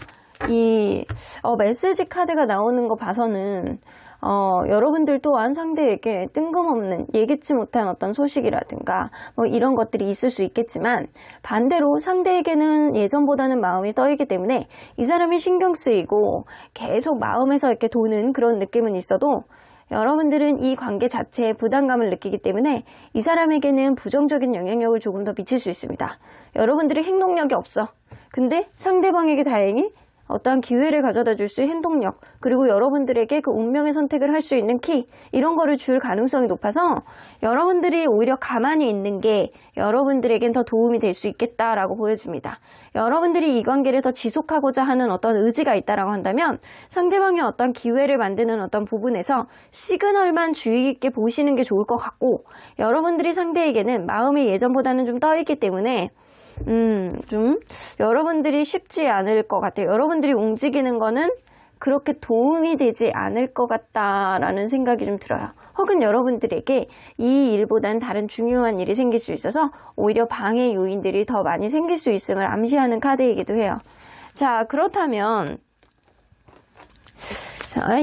이 메시지 카드가 나오는 거 봐서는 여러분들 또한 상대에게 뜬금없는 예기치 못한 어떤 소식이라든가 이런 것들이 있을 수 있겠지만 반대로 상대에게는 예전보다는 마음이 떠이기 때문에 이 사람이 신경 쓰이고 계속 마음에서 이렇게 도는 그런 느낌은 있어도 여러분들은 이 관계 자체에 부담감을 느끼기 때문에 이 사람에게는 부정적인 영향력을 조금 더 미칠 수 있습니다. 여러분들이 행동력이 없어. 근데 상대방에게 다행히 어떠한 기회를 가져다 줄 수 있는 행동력, 그리고 여러분들에게 그 운명의 선택을 할 수 있는 키, 이런 거를 줄 가능성이 높아서 여러분들이 오히려 가만히 있는 게 여러분들에겐 더 도움이 될 수 있겠다라고 보여집니다. 여러분들이 이 관계를 더 지속하고자 하는 어떤 의지가 있다라고 한다면 상대방이 어떤 기회를 만드는 어떤 부분에서 시그널만 주의 깊게 보시는 게 좋을 것 같고, 여러분들이 상대에게는 마음이 예전보다는 좀 떠있기 때문에 좀 여러분들이 쉽지 않을 것 같아요. 여러분들이 움직이는 거는 그렇게 도움이 되지 않을 것 같다라는 생각이 좀 들어요. 혹은 여러분들에게 이 일보단 다른 중요한 일이 생길 수 있어서 오히려 방해 요인들이 더 많이 생길 수 있음을 암시하는 카드이기도 해요. 자, 그렇다면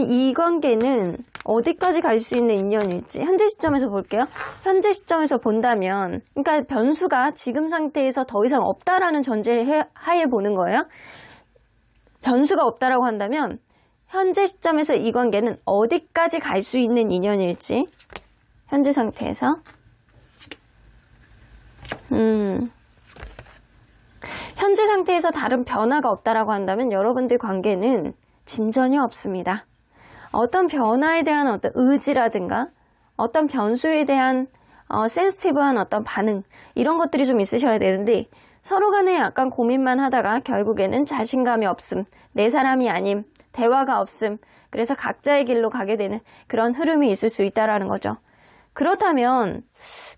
이 관계는 어디까지 갈 수 있는 인연일지 현재 시점에서 볼게요. 현재 시점에서 본다면, 그러니까 변수가 지금 상태에서 더 이상 없다라는 전제하에 보는 거예요. 변수가 없다라고 한다면 현재 시점에서 이 관계는 어디까지 갈 수 있는 인연일지 현재 상태에서 현재 상태에서 다른 변화가 없다라고 한다면 여러분들 관계는 진전이 없습니다. 어떤 변화에 대한 어떤 의지라든가 어떤 변수에 대한 센시티브한 어떤 반응, 이런 것들이 좀 있으셔야 되는데 서로 간에 약간 고민만 하다가 결국에는 자신감이 없음, 내 사람이 아님, 대화가 없음, 그래서 각자의 길로 가게 되는 그런 흐름이 있을 수 있다라는 거죠. 그렇다면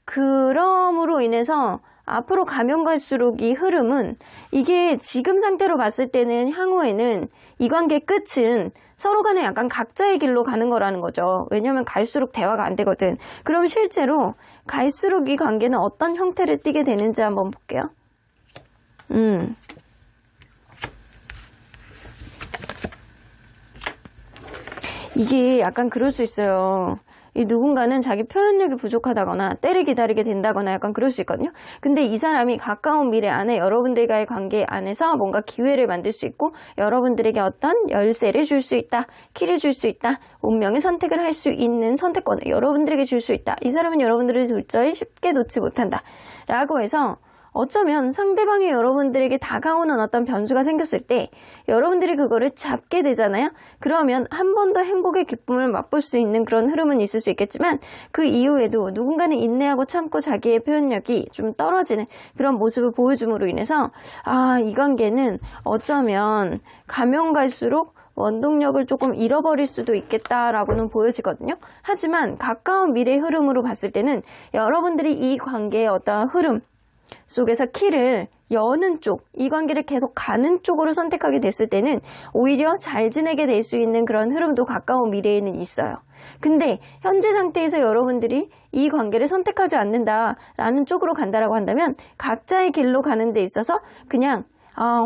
그럼으로 인해서 앞으로 가면 갈수록 이 흐름은, 이게 지금 상태로 봤을 때는 향후에는 이 관계 끝은 서로 간에 약간 각자의 길로 가는 거라는 거죠. 왜냐면 갈수록 대화가 안 되거든. 그럼 실제로 갈수록 이 관계는 어떤 형태를 띠게 되는지 한번 볼게요. 이게 약간 그럴 수 있어요. 이 누군가는 자기 표현력이 부족하다거나 때를 기다리게 된다거나 약간 그럴 수 있거든요. 근데 이 사람이 가까운 미래 안에 여러분들과의 관계 안에서 뭔가 기회를 만들 수 있고 여러분들에게 어떤 열쇠를 줄 수 있다, 키를 줄 수 있다, 운명의 선택을 할 수 있는 선택권을 여러분들에게 줄 수 있다. 이 사람은 여러분들을 도저히 쉽게 놓지 못한다 라고 해서 어쩌면 상대방이 여러분들에게 다가오는 어떤 변수가 생겼을 때 여러분들이 그거를 잡게 되잖아요. 그러면 한 번 더 행복의 기쁨을 맛볼 수 있는 그런 흐름은 있을 수 있겠지만 그 이후에도 누군가는 인내하고 참고 자기의 표현력이 좀 떨어지는 그런 모습을 보여줌으로 인해서 이 관계는 어쩌면 가면 갈수록 원동력을 조금 잃어버릴 수도 있겠다라고는 보여지거든요. 하지만 가까운 미래 흐름으로 봤을 때는 여러분들이 이 관계의 어떤 흐름, 속에서 키를 여는 쪽, 이 관계를 계속 가는 쪽으로 선택하게 됐을 때는 오히려 잘 지내게 될 수 있는 그런 흐름도 가까운 미래에는 있어요. 근데 현재 상태에서 여러분들이 이 관계를 선택하지 않는다라는 쪽으로 간다라고 한다면 각자의 길로 가는 데 있어서 그냥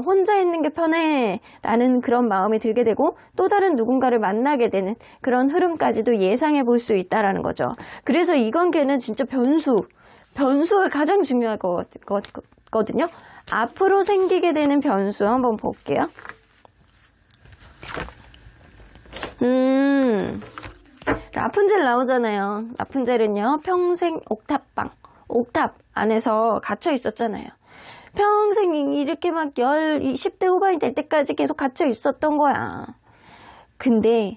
혼자 있는 게 편해 라는 그런 마음이 들게 되고 또 다른 누군가를 만나게 되는 그런 흐름까지도 예상해 볼 수 있다라는 거죠. 그래서 이 관계는 진짜 변수가 가장 중요할 거거든요. 앞으로 생기게 되는 변수 한번 볼게요. 라푼젤 나오잖아요. 라푼젤은요, 평생 옥탑 안에서 갇혀 있었잖아요. 평생 이렇게 막 20대 후반이 될 때까지 계속 갇혀 있었던 거야. 근데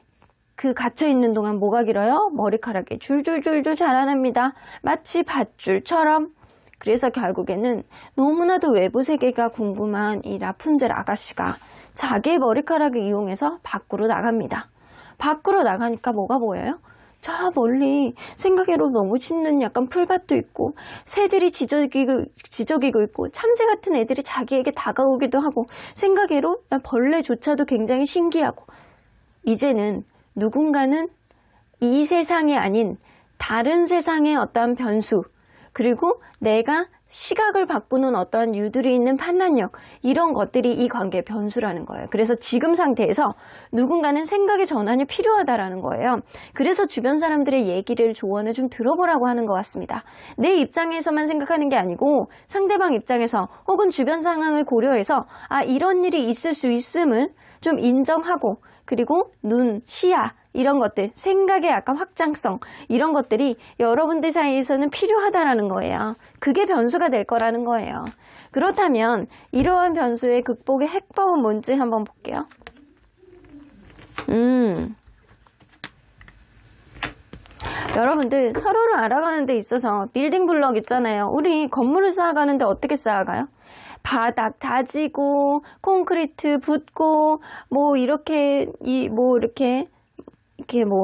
그 갇혀있는 동안 뭐가 길어요? 머리카락이 줄줄줄줄 자라납니다. 마치 밧줄처럼. 그래서 결국에는 너무나도 외부 세계가 궁금한 이 라푼젤 아가씨가 자기의 머리카락을 이용해서 밖으로 나갑니다. 밖으로 나가니까 뭐가 보여요? 저 멀리 생각외로 너무 짖는 약간 풀밭도 있고 새들이 지저귀고 있고 참새 같은 애들이 자기에게 다가오기도 하고 생각외로 벌레조차도 굉장히 신기하고 이제는 누군가는 이 세상이 아닌 다른 세상의 어떠한 변수 그리고 내가 시각을 바꾸는 어떠한 유들이 있는 판단력 이런 것들이 이 관계의 변수라는 거예요. 그래서 지금 상태에서 누군가는 생각의 전환이 필요하다라는 거예요. 그래서 주변 사람들의 얘기를 조언을 좀 들어보라고 하는 것 같습니다. 내 입장에서만 생각하는 게 아니고 상대방 입장에서 혹은 주변 상황을 고려해서 이런 일이 있을 수 있음을 좀 인정하고 그리고 눈, 시야 이런 것들, 생각의 약간 확장성 이런 것들이 여러분들 사이에서는 필요하다라는 거예요. 그게 변수가 될 거라는 거예요. 그렇다면 이러한 변수의 극복의 해법은 뭔지 한번 볼게요. 여러분들 서로를 알아가는 데 있어서 빌딩 블럭 있잖아요. 우리 건물을 쌓아가는데 어떻게 쌓아가요? 바닥 다지고 콘크리트 붓고 이렇게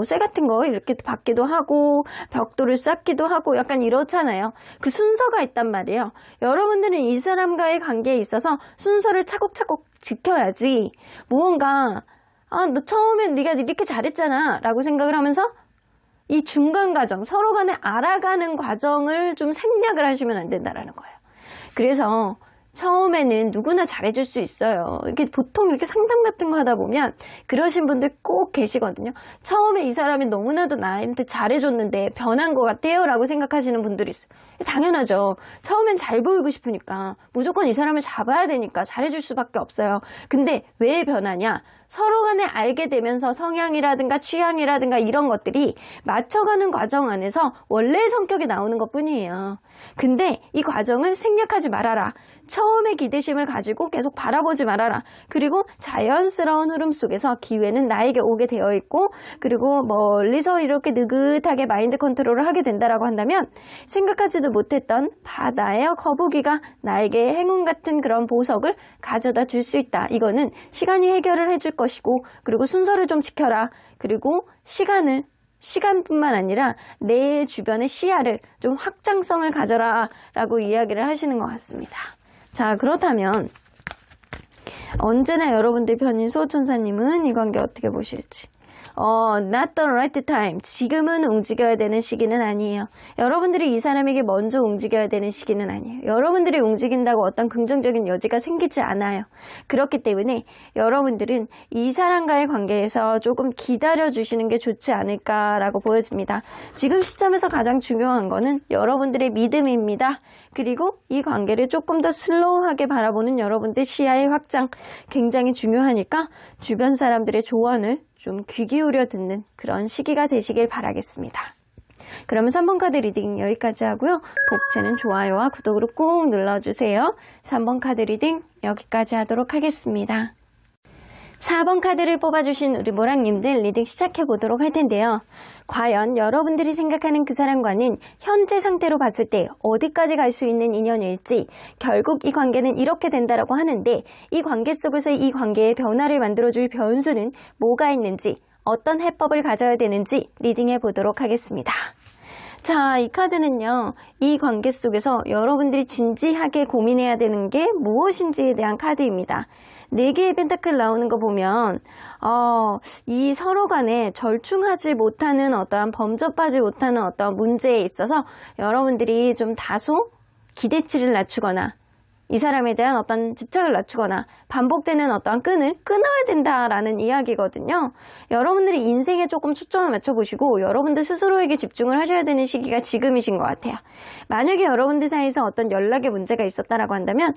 쇠 같은 거 이렇게 받기도 하고 벽돌을 쌓기도 하고 약간 이렇잖아요. 그 순서가 있단 말이에요. 여러분들은 이 사람과의 관계에 있어서 순서를 차곡차곡 지켜야지 무언가 너 처음엔 네가 이렇게 잘했잖아 라고 생각을 하면서 이 중간 과정 서로 간에 알아가는 과정을 좀 생략을 하시면 안 된다라는 거예요. 그래서 처음에는 누구나 잘해줄 수 있어요. 이게 보통 이렇게 상담 같은 거 하다 보면 그러신 분들 꼭 계시거든요. 처음에 이 사람이 너무나도 나한테 잘해줬는데 변한 것 같아요 라고 생각하시는 분들이 있어요. 당연하죠. 처음엔 잘 보이고 싶으니까 무조건 이 사람을 잡아야 되니까 잘해줄 수밖에 없어요. 근데 왜 변하냐? 서로 간에 알게 되면서 성향이라든가 취향이라든가 이런 것들이 맞춰가는 과정 안에서 원래의 성격이 나오는 것뿐이에요. 근데 이 과정을 생략하지 말아라. 처음에 기대심을 가지고 계속 바라보지 말아라. 그리고 자연스러운 흐름 속에서 기회는 나에게 오게 되어 있고 그리고 멀리서 이렇게 느긋하게 마인드 컨트롤을 하게 된다라고 한다면 생각하지도 못했던 바다의 거북이가 나에게 행운 같은 그런 보석을 가져다 줄 수 있다. 이거는 시간이 해결을 해줄 것이고 그리고 순서를 좀 지켜라. 그리고 시간뿐만 아니라 내 주변의 시야를 좀 확장성을 가져라 라고 이야기를 하시는 것 같습니다. 자, 그렇다면 언제나 여러분들 편인 수호천사님은 이 관계 어떻게 보실지. Not the right time. 지금은 움직여야 되는 시기는 아니에요. 여러분들이 이 사람에게 먼저 움직여야 되는 시기는 아니에요. 여러분들이 움직인다고 어떤 긍정적인 여지가 생기지 않아요. 그렇기 때문에 여러분들은 이 사람과의 관계에서 조금 기다려주시는 게 좋지 않을까라고 보여집니다. 지금 시점에서 가장 중요한 거는 여러분들의 믿음입니다. 그리고 이 관계를 조금 더 슬로우하게 바라보는 여러분들 시야의 확장 굉장히 중요하니까 주변 사람들의 조언을 좀 귀 기울여 듣는 그런 시기가 되시길 바라겠습니다. 그러면 3번 카드 리딩 여기까지 하고요. 복채는 좋아요와 구독으로 꾹 눌러주세요. 3번 카드 리딩 여기까지 하도록 하겠습니다. 4번 카드를 뽑아주신 우리 모랑님들 리딩 시작해보도록 할 텐데요. 과연 여러분들이 생각하는 그 사람과는 현재 상태로 봤을 때 어디까지 갈 수 있는 인연일지 결국 이 관계는 이렇게 된다라고 하는데 이 관계 속에서 이 관계의 변화를 만들어줄 변수는 뭐가 있는지 어떤 해법을 가져야 되는지 리딩해보도록 하겠습니다. 자, 이 카드는요, 이 관계 속에서 여러분들이 진지하게 고민해야 되는 게 무엇인지에 대한 카드입니다. 4개의 펜타클 나오는 거 보면 이 서로 간에 절충하지 못하는 어떠한 범접하지 못하는 어떤 문제에 있어서 여러분들이 좀 다소 기대치를 낮추거나 이 사람에 대한 어떤 집착을 낮추거나 반복되는 어떠한 끈을 끊어야 된다라는 이야기거든요. 여러분들이 인생에 조금 초점을 맞춰보시고 여러분들 스스로에게 집중을 하셔야 되는 시기가 지금이신 것 같아요. 만약에 여러분들 사이에서 어떤 연락에 문제가 있었다라고 한다면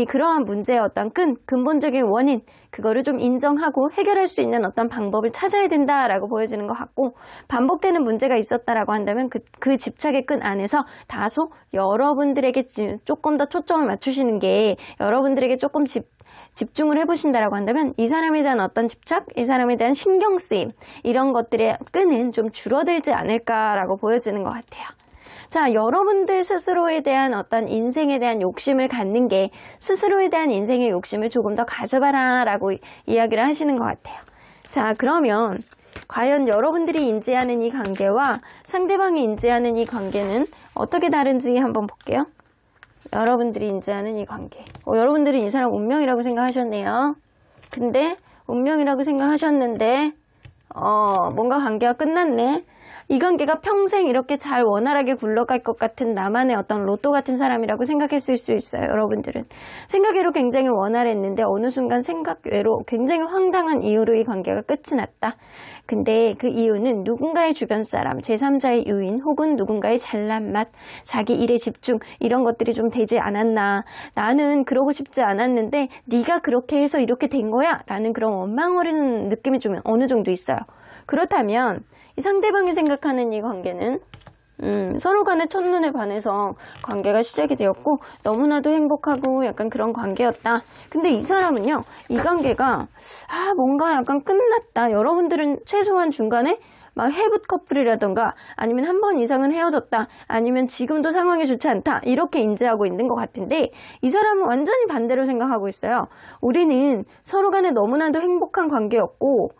그러한 문제의 어떤 근본적인 원인, 그거를 좀 인정하고 해결할 수 있는 어떤 방법을 찾아야 된다라고 보여지는 것 같고, 반복되는 문제가 있었다라고 한다면 그 집착의 끈 안에서 다소 여러분들에게 조금 더 초점을 맞추시는 게, 여러분들에게 조금 집중을 해보신다라고 한다면 이 사람에 대한 어떤 집착, 이 사람에 대한 신경 쓰임, 이런 것들의 끈은 좀 줄어들지 않을까라고 보여지는 것 같아요. 자, 여러분들 스스로에 대한 어떤 인생에 대한 욕심을 갖는 게, 스스로에 대한 인생의 욕심을 조금 더 가져봐라 라고 이야기를 하시는 것 같아요. 자, 그러면 과연 여러분들이 인지하는 이 관계와 상대방이 인지하는 이 관계는 어떻게 다른지 한번 볼게요. 여러분들이 인지하는 이 관계. 여러분들이 이 사람 운명이라고 생각하셨네요. 근데 운명이라고 생각하셨는데 뭔가 관계가 끝났네. 이 관계가 평생 이렇게 잘 원활하게 굴러갈 것 같은 나만의 어떤 로또 같은 사람이라고 생각했을 수 있어요. 여러분들은 생각외로 굉장히 원활했는데 어느 순간 생각 외로 굉장히 황당한 이유로 이 관계가 끝이 났다. 근데 그 이유는 누군가의 주변 사람, 제3자의 유인, 혹은 누군가의 잘난 맛, 자기 일에 집중, 이런 것들이 좀 되지 않았나. 나는 그러고 싶지 않았는데 네가 그렇게 해서 이렇게 된 거야 라는 그런 원망어리는 느낌이 좀 어느 정도 있어요. 그렇다면 이 상대방이 생각하는 이 관계는 서로 간에 첫눈에 반해서 관계가 시작이 되었고 너무나도 행복하고 약간 그런 관계였다. 근데 이 사람은요, 이 관계가 뭔가 약간 끝났다. 여러분들은 최소한 중간에 막 해붓 커플이라던가 아니면 한 번 이상은 헤어졌다, 아니면 지금도 상황이 좋지 않다, 이렇게 인지하고 있는 것 같은데 이 사람은 완전히 반대로 생각하고 있어요. 우리는 서로 간에 너무나도 행복한 관계였고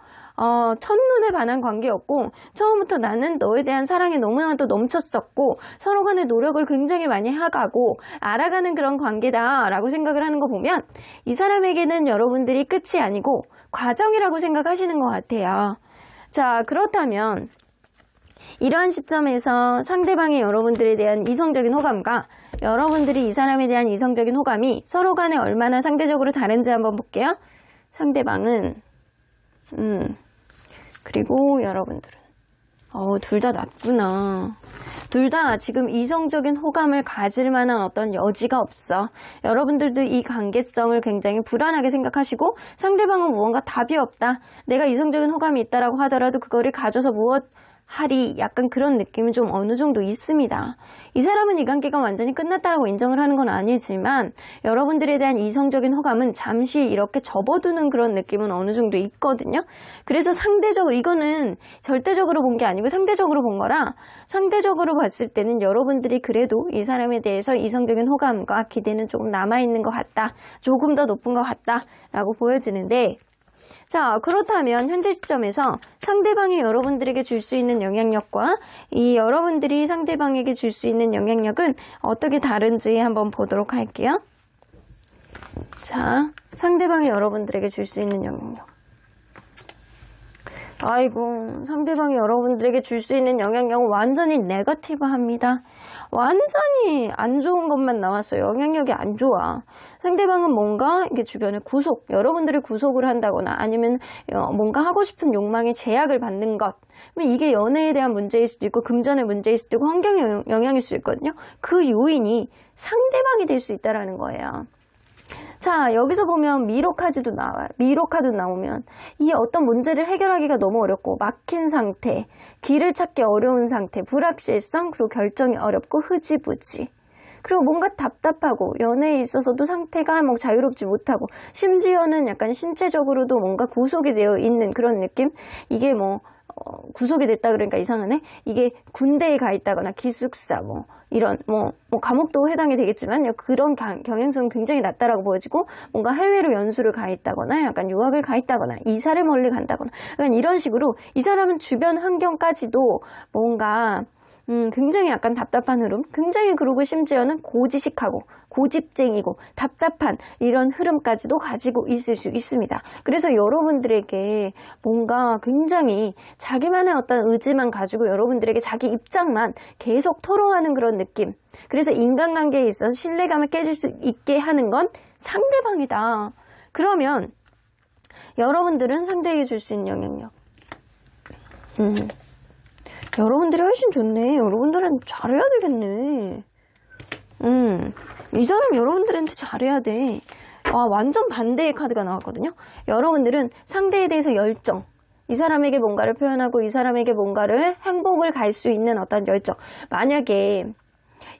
첫눈에 반한 관계였고 처음부터 나는 너에 대한 사랑이 너무나도 넘쳤었고 서로 간의 노력을 굉장히 많이 해가고 알아가는 그런 관계다라고 생각을 하는 거 보면 이 사람에게는 여러분들이 끝이 아니고 과정이라고 생각하시는 것 같아요. 자, 그렇다면 이러한 시점에서 상대방이 여러분들에 대한 이성적인 호감과 여러분들이 이 사람에 대한 이성적인 호감이 서로 간에 얼마나 상대적으로 다른지 한번 볼게요. 상대방은 그리고 여러분들은 둘 다 낮구나. 둘 다 지금 이성적인 호감을 가질 만한 어떤 여지가 없어. 여러분들도 이 관계성을 굉장히 불안하게 생각하시고 상대방은 무언가 답이 없다. 내가 이성적인 호감이 있다라고 하더라도 그거를 가져서 무엇 하리, 약간 그런 느낌이 좀 어느 정도 있습니다. 이 사람은 이 관계가 완전히 끝났다라고 인정을 하는 건 아니지만 여러분들에 대한 이성적인 호감은 잠시 이렇게 접어두는 그런 느낌은 어느 정도 있거든요. 그래서 상대적으로, 이거는 절대적으로 본 게 아니고 상대적으로 본 거라, 상대적으로 봤을 때는 여러분들이 그래도 이 사람에 대해서 이성적인 호감과 기대는 조금 남아있는 것 같다, 조금 더 높은 것 같다 라고 보여지는데, 자, 그렇다면 현재 시점에서 상대방이 여러분들에게 줄 수 있는 영향력과 이 여러분들이 상대방에게 줄 수 있는 영향력은 어떻게 다른지 한번 보도록 할게요. 자, 상대방이 여러분들에게 줄 수 있는 영향력. 아이고, 상대방이 여러분들에게 줄 수 있는 영향력은 완전히 네거티브합니다. 완전히 안 좋은 것만 나왔어요. 영향력이 안 좋아. 상대방은 뭔가 이게 주변에 여러분들을 구속을 한다거나 아니면 뭔가 하고 싶은 욕망에 제약을 받는 것. 이게 연애에 대한 문제일 수도 있고 금전의 문제일 수도 있고 환경의 영향일 수도 있거든요. 그 요인이 상대방이 될 수 있다는 거예요. 자, 여기서 보면 미로 카드도 나와요. 미로 카드 나오면 이 어떤 문제를 해결하기가 너무 어렵고 막힌 상태, 길을 찾기 어려운 상태, 불확실성, 그리고 결정이 어렵고 흐지부지, 그리고 뭔가 답답하고 연애에 있어서도 상태가 자유롭지 못하고 심지어는 약간 신체적으로도 뭔가 구속이 되어 있는 그런 느낌? 이게 구속이 됐다 그러니까 이상하네. 이게 군대에 가 있다거나 기숙사 이런 감옥도 해당이 되겠지만 그런 경향성은 굉장히 낮다라고 보여지고, 뭔가 해외로 연수를 가 있다거나 약간 유학을 가 있다거나 이사를 멀리 간다거나 약간 이런 식으로 이 사람은 주변 환경까지도 뭔가 굉장히 약간 답답한 흐름, 굉장히 그러고 심지어는 고지식하고 고집쟁이고 답답한 이런 흐름까지도 가지고 있을 수 있습니다. 그래서 여러분들에게 뭔가 굉장히 자기만의 어떤 의지만 가지고 여러분들에게 자기 입장만 계속 토로하는 그런 느낌. 그래서 인간관계에 있어서 신뢰감을 깨질 수 있게 하는 건 상대방이다. 그러면 여러분들은 상대에게 줄 수 있는 영향력. 여러분들이 훨씬 좋네. 여러분들은 잘해야 되겠네. 이 사람 여러분들한테 잘해야 돼. 완전 반대의 카드가 나왔거든요. 여러분들은 상대에 대해서 열정, 이 사람에게 뭔가를 표현하고 이 사람에게 뭔가를 행복을 갈 수 있는 어떤 열정. 만약에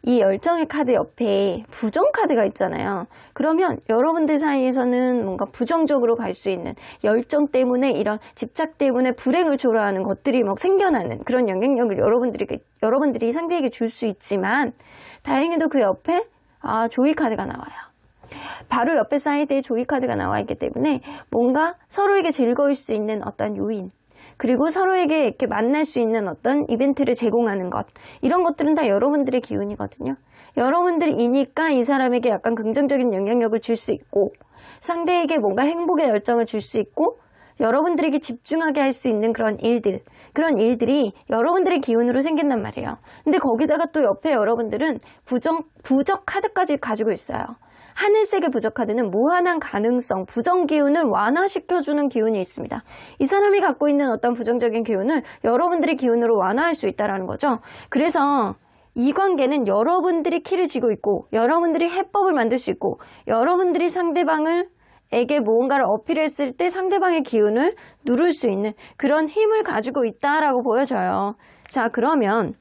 이 열정의 카드 옆에 부정 카드가 있잖아요. 그러면 여러분들 사이에서는 뭔가 부정적으로 갈 수 있는 열정 때문에 이런 집착 때문에 불행을 초래하는 것들이 막 생겨나는 그런 영향력을 여러분들이 상대에게 줄 수 있지만 다행히도 그 옆에 조이 카드가 나와요. 바로 옆에 사이드에 조이 카드가 나와 있기 때문에 뭔가 서로에게 즐거울 수 있는 어떤 요인, 그리고 서로에게 이렇게 만날 수 있는 어떤 이벤트를 제공하는 것, 이런 것들은 다 여러분들의 기운이거든요. 여러분들이니까 이 사람에게 약간 긍정적인 영향력을 줄 수 있고 상대에게 뭔가 행복의 열정을 줄 수 있고 여러분들에게 집중하게 할 수 있는 그런 일들이 여러분들의 기운으로 생긴단 말이에요. 근데 거기다가 또 옆에 여러분들은 부적 카드까지 가지고 있어요. 하늘색의 부적 카드는 무한한 가능성, 부정 기운을 완화시켜주는 기운이 있습니다. 이 사람이 갖고 있는 어떤 부정적인 기운을 여러분들의 기운으로 완화할 수 있다는 거죠. 그래서 이 관계는 여러분들이 키를 쥐고 있고 여러분들이 해법을 만들 수 있고 여러분들이 상대방에게 무언가를 어필했을 때 상대방의 기운을 누를 수 있는 그런 힘을 가지고 있다라고 보여져요. 자, 그러면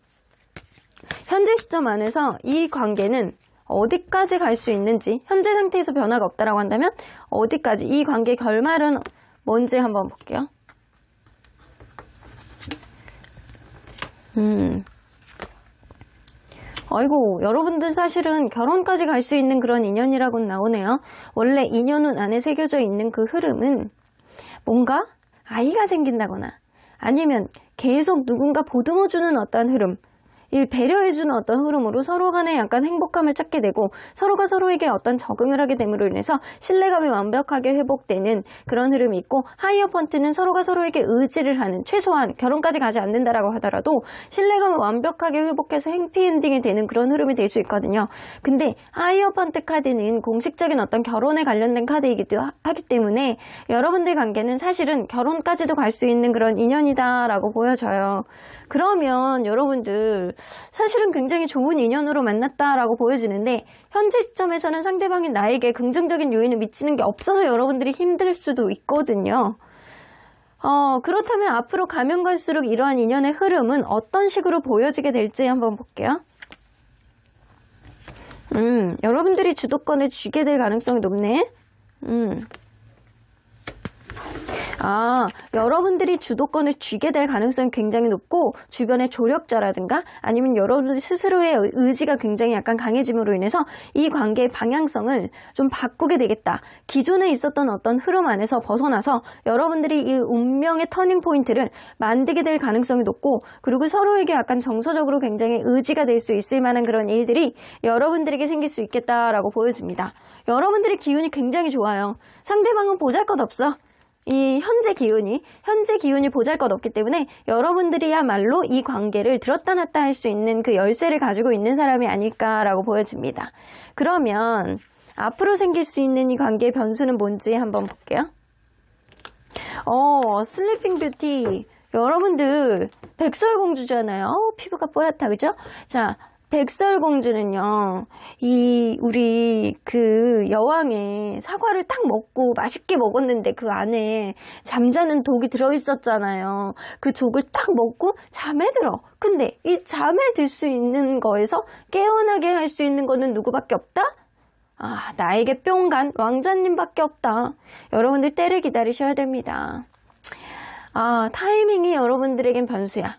현재 시점 안에서 이 관계는 어디까지 갈 수 있는지, 현재 상태에서 변화가 없다라고 한다면 어디까지, 이 관계의 결말은 뭔지 한번 볼게요. 아이고, 여러분들 사실은 결혼까지 갈 수 있는 그런 인연이라고는 나오네요. 원래 인연운 안에 새겨져 있는 그 흐름은 뭔가 아이가 생긴다거나 아니면 계속 누군가 보듬어주는 어떤 흐름, 이 배려해주는 어떤 흐름으로 서로 간에 약간 행복감을 찾게 되고 서로가 서로에게 어떤 적응을 하게 됨으로 인해서 신뢰감이 완벽하게 회복되는 그런 흐름이 있고, 하이어펀트는 서로가 서로에게 의지를 하는, 최소한 결혼까지 가지 않는다라고 하더라도 신뢰감을 완벽하게 회복해서 해피엔딩이 되는 그런 흐름이 될 수 있거든요. 근데 하이어펀트 카드는 공식적인 어떤 결혼에 관련된 카드이기도 하기 때문에 여러분들 관계는 사실은 결혼까지도 갈 수 있는 그런 인연이다라고 보여져요. 그러면 여러분들 사실은 굉장히 좋은 인연으로 만났다라고 보여지는데 현재 시점에서는 상대방이 나에게 긍정적인 요인을 미치는 게 없어서 여러분들이 힘들 수도 있거든요. 그렇다면 앞으로 가면 갈수록 이러한 인연의 흐름은 어떤 식으로 보여지게 될지 한번 볼게요. 여러분들이 주도권을 쥐게 될 가능성이 높네. 여러분들이 주도권을 쥐게 될 가능성이 굉장히 높고, 주변의 조력자라든가 아니면 여러분들 스스로의 의지가 굉장히 약간 강해짐으로 인해서 이 관계의 방향성을 좀 바꾸게 되겠다. 기존에 있었던 어떤 흐름 안에서 벗어나서 여러분들이 이 운명의 터닝 포인트를 만들게 될 가능성이 높고, 그리고 서로에게 약간 정서적으로 굉장히 의지가 될 수 있을 만한 그런 일들이 여러분들에게 생길 수 있겠다라고 보여집니다. 여러분들의 기운이 굉장히 좋아요. 상대방은 보잘것없어. 이 현재 기운이 보잘것없기 때문에 여러분들이야말로 이 관계를 들었다 놨다 할 수 있는 그 열쇠를 가지고 있는 사람이 아닐까라고 보여집니다. 그러면 앞으로 생길 수 있는 이 관계의 변수는 뭔지 한번 볼게요. 슬리핑 뷰티. 여러분들 백설공주잖아요. 피부가 뽀얗다, 그죠? 자, 백설공주는요, 우리 그 여왕의 사과를 딱 먹고 맛있게 먹었는데 그 안에 잠자는 독이 들어있었잖아요. 그 독을 딱 먹고 잠에 들어. 근데 이 잠에 들 수 있는 거에서 깨어나게 할 수 있는 거는 누구밖에 없다? 나에게 뿅 간 왕자님밖에 없다. 여러분들 때를 기다리셔야 됩니다. 타이밍이 여러분들에겐 변수야.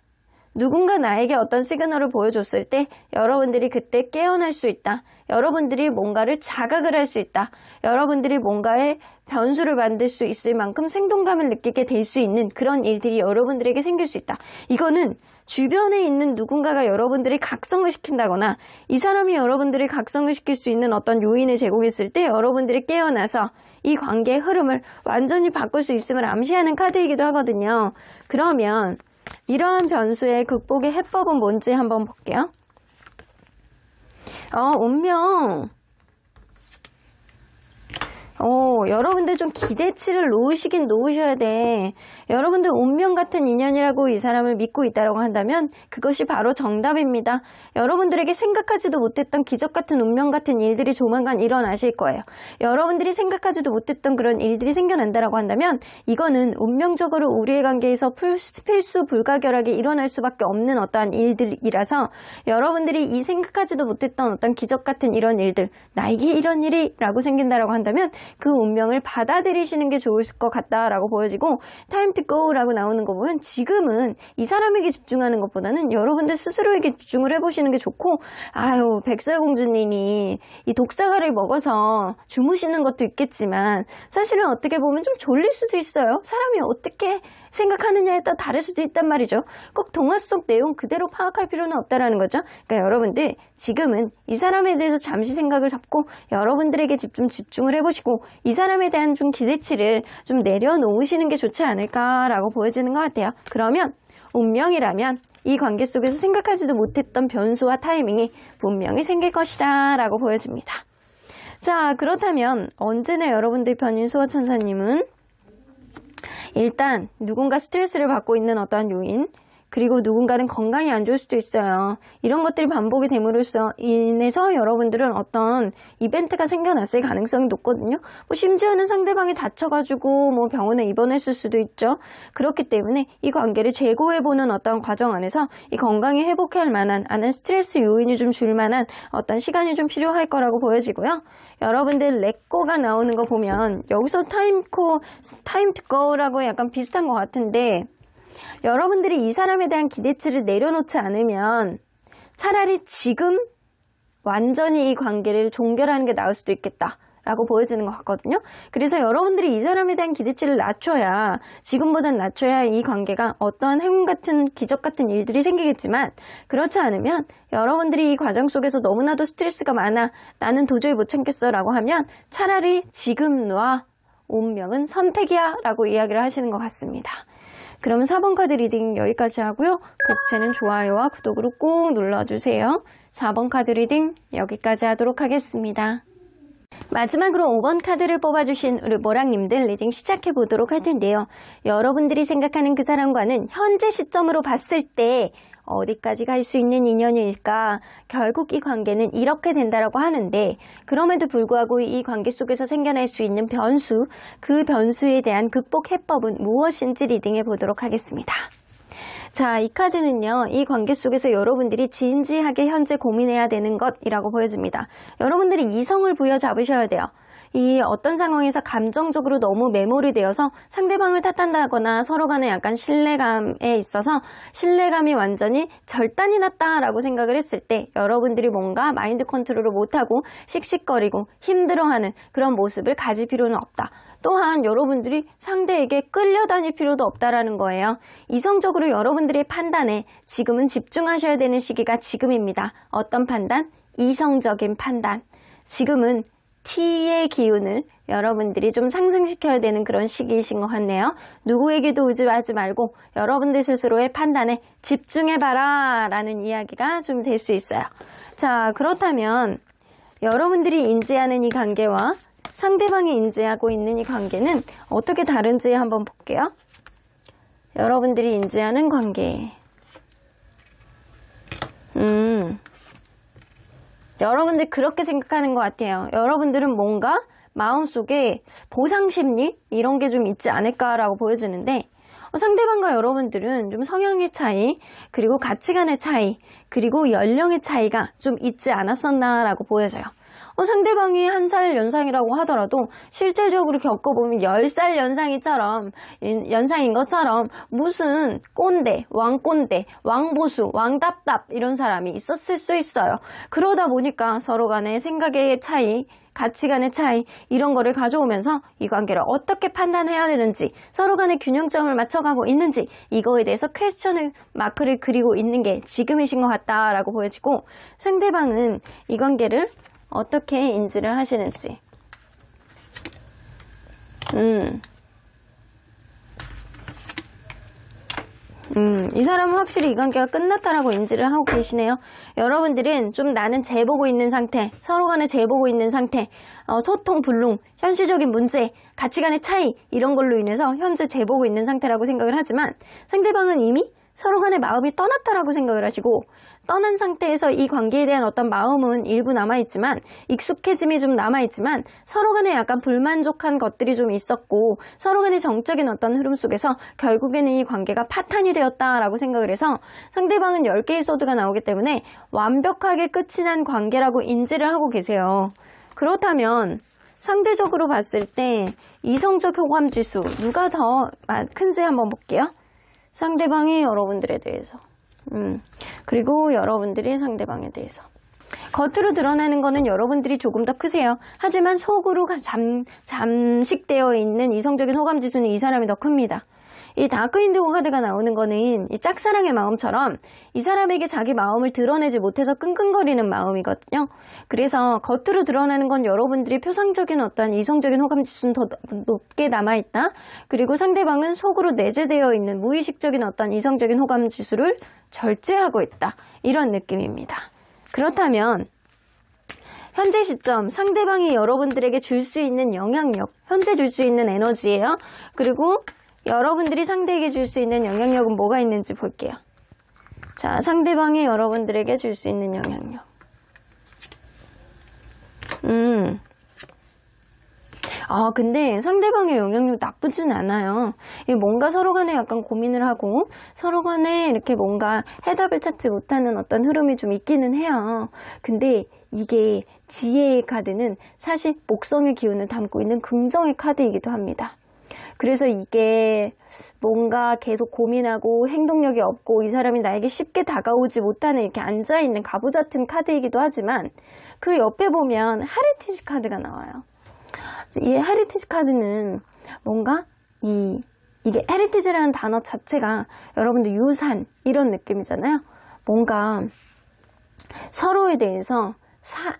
누군가 나에게 어떤 시그널을 보여줬을 때 여러분들이 그때 깨어날 수 있다. 여러분들이 뭔가를 자각을 할 수 있다. 여러분들이 뭔가의 변수를 만들 수 있을 만큼 생동감을 느끼게 될 수 있는 그런 일들이 여러분들에게 생길 수 있다. 이거는 주변에 있는 누군가가 여러분들이 각성을 시킨다거나 이 사람이 여러분들이 각성을 시킬 수 있는 어떤 요인을 제공했을 때 여러분들이 깨어나서 이 관계의 흐름을 완전히 바꿀 수 있음을 암시하는 카드이기도 하거든요. 그러면 이러한 변수의 극복의 해법은 뭔지 한번 볼게요. 운명. 여러분들 좀 기대치를 놓으시긴 놓으셔야 돼. 여러분들 운명 같은 인연이라고 이 사람을 믿고 있다고 한다면 그것이 바로 정답입니다. 여러분들에게 생각하지도 못했던 기적 같은 운명 같은 일들이 조만간 일어나실 거예요. 여러분들이 생각하지도 못했던 그런 일들이 생겨난다고 한다면 이거는 운명적으로 우리의 관계에서 필수 불가결하게 일어날 수밖에 없는 어떠한 일들이라서 여러분들이 이 생각하지도 못했던 어떤 기적 같은 이런 일들, 나에게 이런 일이 라고 생긴다고 한다면 그 운명을 받아들이시는 게 좋을 것 같다라고 보여지고, time to go 라고 나오는 거 보면 지금은 이 사람에게 집중하는 것보다는 여러분들 스스로에게 집중을 해보시는 게 좋고, 아유 백설공주님이 이 독사과를 먹어서 주무시는 것도 있겠지만 사실은 어떻게 보면 좀 졸릴 수도 있어요. 사람이 어떻게 생각하느냐에 따라 다를 수도 있단 말이죠. 꼭 동화 속 내용 그대로 파악할 필요는 없다라는 거죠. 그러니까 여러분들 지금은 이 사람에 대해서 잠시 생각을 잡고 여러분들에게 집중을 해보시고 이 사람에 대한 좀 기대치를 좀 내려놓으시는 게 좋지 않을까라고 보여지는 것 같아요. 그러면 운명이라면 이 관계 속에서 생각하지도 못했던 변수와 타이밍이 분명히 생길 것이다 라고 보여집니다. 자, 그렇다면 언제나 여러분들 편인 수호천사님은 일단 누군가 스트레스를 받고 있는 어떠한 요인, 그리고 누군가는 건강이 안 좋을 수도 있어요. 이런 것들이 반복이 됨으로써 인해서 여러분들은 어떤 이벤트가 생겨났을 가능성이 높거든요. 뭐 심지어는 상대방이 다쳐가지고 뭐 병원에 입원했을 수도 있죠. 그렇기 때문에 이 관계를 재고해보는 어떤 과정 안에서 이 건강이 회복할 만한, 스트레스 요인이 좀 줄 만한 어떤 시간이 좀 필요할 거라고 보여지고요. 여러분들 렛고가 나오는 거 보면 여기서 time to go라고 약간 비슷한 것 같은데, 여러분들이 이 사람에 대한 기대치를 내려놓지 않으면 차라리 지금 완전히 이 관계를 종결하는 게 나을 수도 있겠다라고 보여지는 것 같거든요. 그래서 여러분들이 이 사람에 대한 기대치를 지금보단 낮춰야 이 관계가 어떤 행운 같은 기적 같은 일들이 생기겠지만, 그렇지 않으면 여러분들이 이 과정 속에서 너무나도 스트레스가 많아 나는 도저히 못 참겠어 라고 하면 차라리 지금과 운명은 선택이야 라고 이야기를 하시는 것 같습니다. 그럼 4번 카드 리딩 여기까지 하고요. 복채는 좋아요와 구독으로 꾹 눌러주세요. 4번 카드 리딩 여기까지 하도록 하겠습니다. 마지막으로 5번 카드를 뽑아주신 우리 모랑님들 리딩 시작해 보도록 할 텐데요. 여러분들이 생각하는 그 사람과는 현재 시점으로 봤을 때 어디까지 갈 수 있는 인연일까? 결국 이 관계는 이렇게 된다라고 하는데, 그럼에도 불구하고 이 관계 속에서 생겨날 수 있는 변수, 그 변수에 대한 극복 해법은 무엇인지 리딩해 보도록 하겠습니다. 자, 이 카드는요, 이 관계 속에서 여러분들이 진지하게 현재 고민해야 되는 것이라고 보여집니다. 여러분들이 이성을 부여잡으셔야 돼요. 이 어떤 상황에서 감정적으로 너무 매몰이 되어서 상대방을 탓한다거나 서로 간에 약간 신뢰감에 있어서 신뢰감이 완전히 절단이 났다라고 생각을 했을 때 여러분들이 뭔가 마인드 컨트롤을 못하고 씩씩거리고 힘들어하는 그런 모습을 가질 필요는 없다. 또한 여러분들이 상대에게 끌려다닐 필요도 없다라는 거예요. 이성적으로 여러분들의 판단에 지금은 집중하셔야 되는 시기가 지금입니다. 어떤 판단? 이성적인 판단. 지금은 T의 기운을 여러분들이 좀 상승시켜야 되는 그런 시기이신 것 같네요. 누구에게도 의지하지 말고 여러분들 스스로의 판단에 집중해봐라 라는 이야기가 좀 될 수 있어요. 자, 그렇다면 여러분들이 인지하는 이 관계와 상대방이 인지하고 있는 이 관계는 어떻게 다른지 한번 볼게요. 여러분들이 인지하는 관계. 여러분들 그렇게 생각하는 것 같아요. 여러분들은 뭔가 마음속에 보상심리 이런 게 좀 있지 않을까라고 보여지는데, 상대방과 여러분들은 좀 성향의 차이, 그리고 가치관의 차이, 그리고 연령의 차이가 좀 있지 않았었나라고 보여져요. 상대방이 1살 연상이라고 하더라도 실질적으로 겪어보면 10살 연상인 것처럼 무슨 꼰대, 왕꼰대, 왕보수, 왕답답 이런 사람이 있었을 수 있어요. 그러다 보니까 서로 간의 생각의 차이, 가치관의 차이 이런 거를 가져오면서 이 관계를 어떻게 판단해야 되는지 서로 간의 균형점을 맞춰가고 있는지 이거에 대해서 퀘스천 마크를 그리고 있는 게 지금이신 것 같다라고 보여지고 상대방은 이 관계를 어떻게 인지를 하시는지 이 사람은 확실히 이 관계가 끝났다라고 인지를 하고 계시네요. 여러분들은 좀 나는 재보고 있는 상태, 서로 간에 재보고 있는 상태, 소통 불능, 현실적인 문제, 가치관의 차이 이런 걸로 인해서 현재 재보고 있는 상태라고 생각을 하지만 상대방은 이미 서로 간의 마음이 떠났다라고 생각을 하시고 떠난 상태에서 이 관계에 대한 어떤 마음은 일부 남아있지만 익숙해짐이 좀 남아있지만 서로 간에 약간 불만족한 것들이 좀 있었고 서로 간의 정적인 어떤 흐름 속에서 결국에는 이 관계가 파탄이 되었다라고 생각을 해서 상대방은 10개의 소드가 나오기 때문에 완벽하게 끝이 난 관계라고 인지를 하고 계세요. 그렇다면 상대적으로 봤을 때 이성적 호감 지수 누가 더 큰지 한번 볼게요. 상대방이 여러분들에 대해서 그리고 여러분들이 상대방에 대해서 겉으로 드러나는 거는 여러분들이 조금 더 크세요. 하지만 속으로 잠식되어 있는 이성적인 호감 지수는 이 사람이 더 큽니다. 이 다크 인디고 카드가 나오는 거는 이 짝사랑의 마음처럼 이 사람에게 자기 마음을 드러내지 못해서 끙끙거리는 마음이거든요. 그래서 겉으로 드러나는 건 여러분들이 표상적인 어떤 이성적인 호감 지수는 더 높게 남아있다. 그리고 상대방은 속으로 내재되어 있는 무의식적인 어떤 이성적인 호감 지수를 절제하고 있다. 이런 느낌입니다. 그렇다면 현재 시점 상대방이 여러분들에게 줄 수 있는 영향력, 현재 줄 수 있는 에너지예요. 그리고 여러분들이 상대에게 줄 수 있는 영향력은 뭐가 있는지 볼게요. 자, 상대방이 여러분들에게 줄 수 있는 영향력. 근데 상대방의 영향력 나쁘진 않아요. 뭔가 서로 간에 약간 고민을 하고 서로 간에 이렇게 뭔가 해답을 찾지 못하는 어떤 흐름이 좀 있기는 해요. 근데 이게 지혜의 카드는 사실 목성의 기운을 담고 있는 긍정의 카드이기도 합니다. 그래서 이게 뭔가 계속 고민하고 행동력이 없고 이 사람이 나에게 쉽게 다가오지 못하는 이렇게 앉아있는 갑옷 같은 카드이기도 하지만 그 옆에 보면 하리티지 카드가 나와요. 이 헤리티지 카드는 뭔가 이게 헤리티지라는 단어 자체가 여러분들 유산 이런 느낌이잖아요. 뭔가 서로에 대해서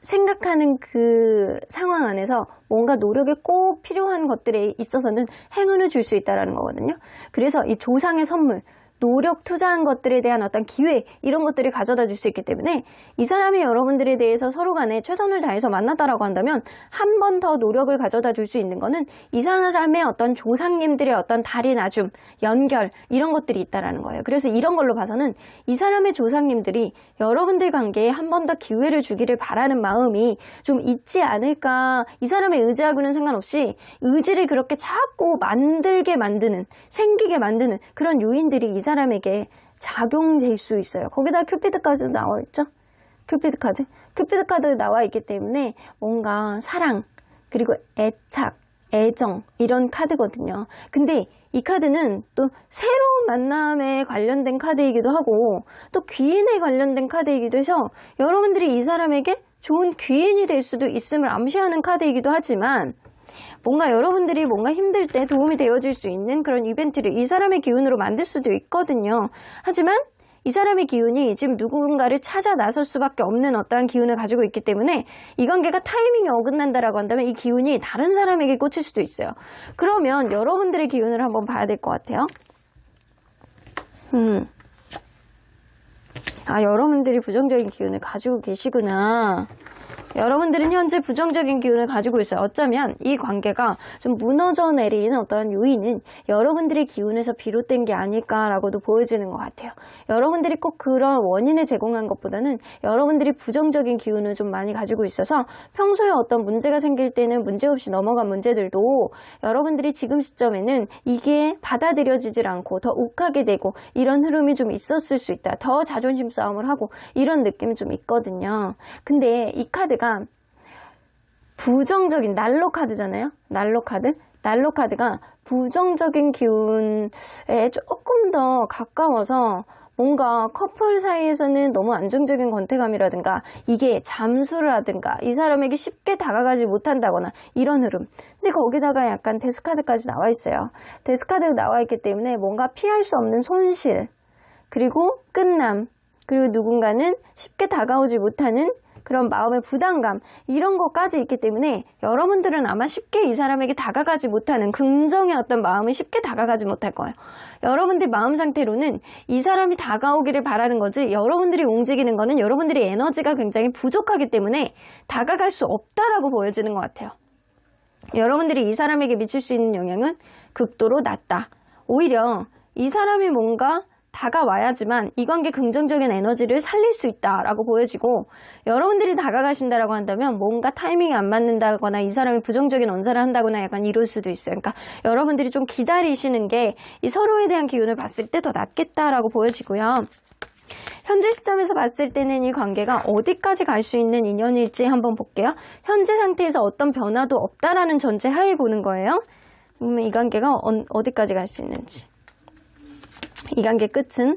생각하는 그 상황 안에서 뭔가 노력이 꼭 필요한 것들에 있어서는 행운을 줄 수 있다는 거거든요. 그래서 이 조상의 선물, 노력 투자한 것들에 대한 어떤 기회 이런 것들을 가져다 줄 수 있기 때문에 이 사람이 여러분들에 대해서 서로 간에 최선을 다해서 만났다라고 한다면 한 번 더 노력을 가져다 줄 수 있는 거는 이 사람의 어떤 조상님들의 어떤 달인 아줌, 연결 이런 것들이 있다라는 거예요. 그래서 이런 걸로 봐서는 이 사람의 조상님들이 여러분들 관계에 한 번 더 기회를 주기를 바라는 마음이 좀 있지 않을까. 이 사람의 의지하고는 상관없이 의지를 그렇게 자꾸 만들게 만드는, 생기게 만드는 그런 요인들이 이 사람에게 작용될 수 있어요. 거기다 큐피드까지 나와 있죠? 큐피드 카드 나와 있기 때문에 뭔가 사랑, 그리고 애착, 애정 이런 카드거든요. 근데 이 카드는 또 새로운 만남에 관련된 카드이기도 하고 또 귀인에 관련된 카드이기도 해서 여러분들이 이 사람에게 좋은 귀인이 될 수도 있음을 암시하는 카드이기도 하지만 뭔가 여러분들이 뭔가 힘들 때 도움이 되어줄 수 있는 그런 이벤트를 이 사람의 기운으로 만들 수도 있거든요. 하지만 이 사람의 기운이 지금 누군가를 찾아 나설 수밖에 없는 어떠한 기운을 가지고 있기 때문에 이 관계가 타이밍이 어긋난다라고 한다면 이 기운이 다른 사람에게 꽂힐 수도 있어요. 그러면 여러분들의 기운을 한번 봐야 될 것 같아요. 여러분들이 부정적인 기운을 가지고 계시구나. 여러분들은 현재 부정적인 기운을 가지고 있어요. 어쩌면 이 관계가 좀 무너져 내리는 어떠한 요인은 여러분들의 기운에서 비롯된 게 아닐까라고도 보여지는 것 같아요. 여러분들이 꼭 그런 원인을 제공한 것보다는 여러분들이 부정적인 기운을 좀 많이 가지고 있어서 평소에 어떤 문제가 생길 때는 문제없이 넘어간 문제들도 여러분들이 지금 시점에는 이게 받아들여지질 않고 더 욱하게 되고 이런 흐름이 좀 있었을 수 있다. 더 자존심 싸움을 하고 이런 느낌이 좀 있거든요. 근데 이 카드가 부정적인 난로 카드잖아요. 난로 카드가 부정적인 기운에 조금 더 가까워서 뭔가 커플 사이에서는 너무 안정적인 권태감이라든가 이게 잠수를 하든가 이 사람에게 쉽게 다가가지 못한다거나 이런 흐름. 근데 거기다가 약간 데스카드까지 나와 있어요. 데스카드가 나와 있기 때문에 뭔가 피할 수 없는 손실, 그리고 끝남, 그리고 누군가는 쉽게 다가오지 못하는 그런 마음의 부담감, 이런 것까지 있기 때문에 여러분들은 아마 쉽게 이 사람에게 다가가지 못하는, 긍정의 어떤 마음이 쉽게 다가가지 못할 거예요. 여러분들 마음 상태로는 이 사람이 다가오기를 바라는 거지, 여러분들이 움직이는 거는 여러분들의 에너지가 굉장히 부족하기 때문에 다가갈 수 없다라고 보여지는 것 같아요. 여러분들이 이 사람에게 미칠 수 있는 영향은 극도로 낮다. 오히려 이 사람이 뭔가 다가와야지만 이 관계 긍정적인 에너지를 살릴 수 있다라고 보여지고, 여러분들이 다가가신다라고 한다면 뭔가 타이밍이 안 맞는다거나 이 사람이 부정적인 언사를 한다거나 약간 이럴 수도 있어요. 그러니까 여러분들이 좀 기다리시는 게 이 서로에 대한 기운을 봤을 때 더 낫겠다라고 보여지고요. 현재 시점에서 봤을 때는 이 관계가 어디까지 갈 수 있는 인연일지 한번 볼게요. 현재 상태에서 어떤 변화도 없다라는 전제 하에 보는 거예요. 그러면 이 관계가 어디까지 갈 수 있는지. 이 관계 끝은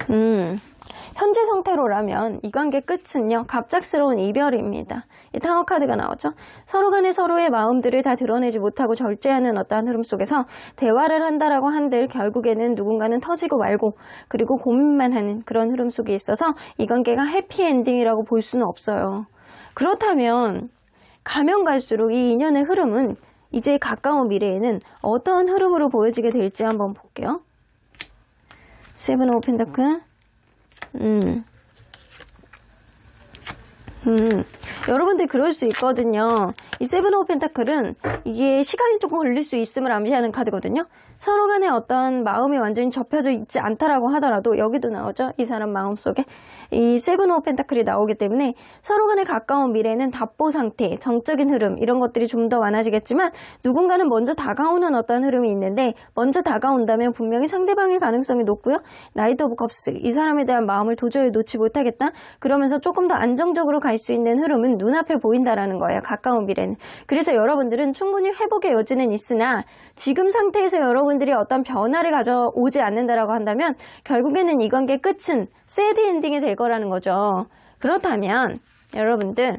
현재 상태로라면 이 관계 끝은요, 갑작스러운 이별입니다. 이 타워 카드가 나오죠. 서로 간에 서로의 마음들을 다 드러내지 못하고 절제하는 어떠한 흐름 속에서 대화를 한다라고 한들 결국에는 누군가는 터지고 말고, 그리고 고민만 하는 그런 흐름 속에 있어서 이 관계가 해피엔딩이라고 볼 수는 없어요. 그렇다면 가면 갈수록 이 인연의 흐름은 이제 가까운 미래에는 어떤 흐름으로 보여지게 될지 한번 볼게요. 세븐 오브 펜타클. 여러분들 그럴 수 있거든요. 이 세븐 오브 펜타클은 이게 시간이 조금 걸릴 수 있음을 암시하는 카드거든요. 서로 간에 어떤 마음이 완전히 접혀져 있지 않다라고 하더라도, 여기도 나오죠. 이 사람 마음속에 이 세븐 오브 펜타클이 나오기 때문에 서로 간에 가까운 미래는 답보 상태, 정적인 흐름, 이런 것들이 좀 더 많아지겠지만, 누군가는 먼저 다가오는 어떤 흐름이 있는데, 먼저 다가온다면 분명히 상대방일 가능성이 높고요. 나이트 오브 컵스, 이 사람에 대한 마음을 도저히 놓지 못하겠다, 그러면서 조금 더 안정적으로 갈 수 있는 흐름은 눈앞에 보인다라는 거예요. 가까운 미래는. 그래서 여러분들은 충분히 회복의 여지는 있으나, 지금 상태에서 여러분들이 어떤 변화를 가져오지 않는다라고 한다면 결국에는 이 관계 끝은 새드 엔딩이 될 거라는 거죠. 그렇다면 여러분들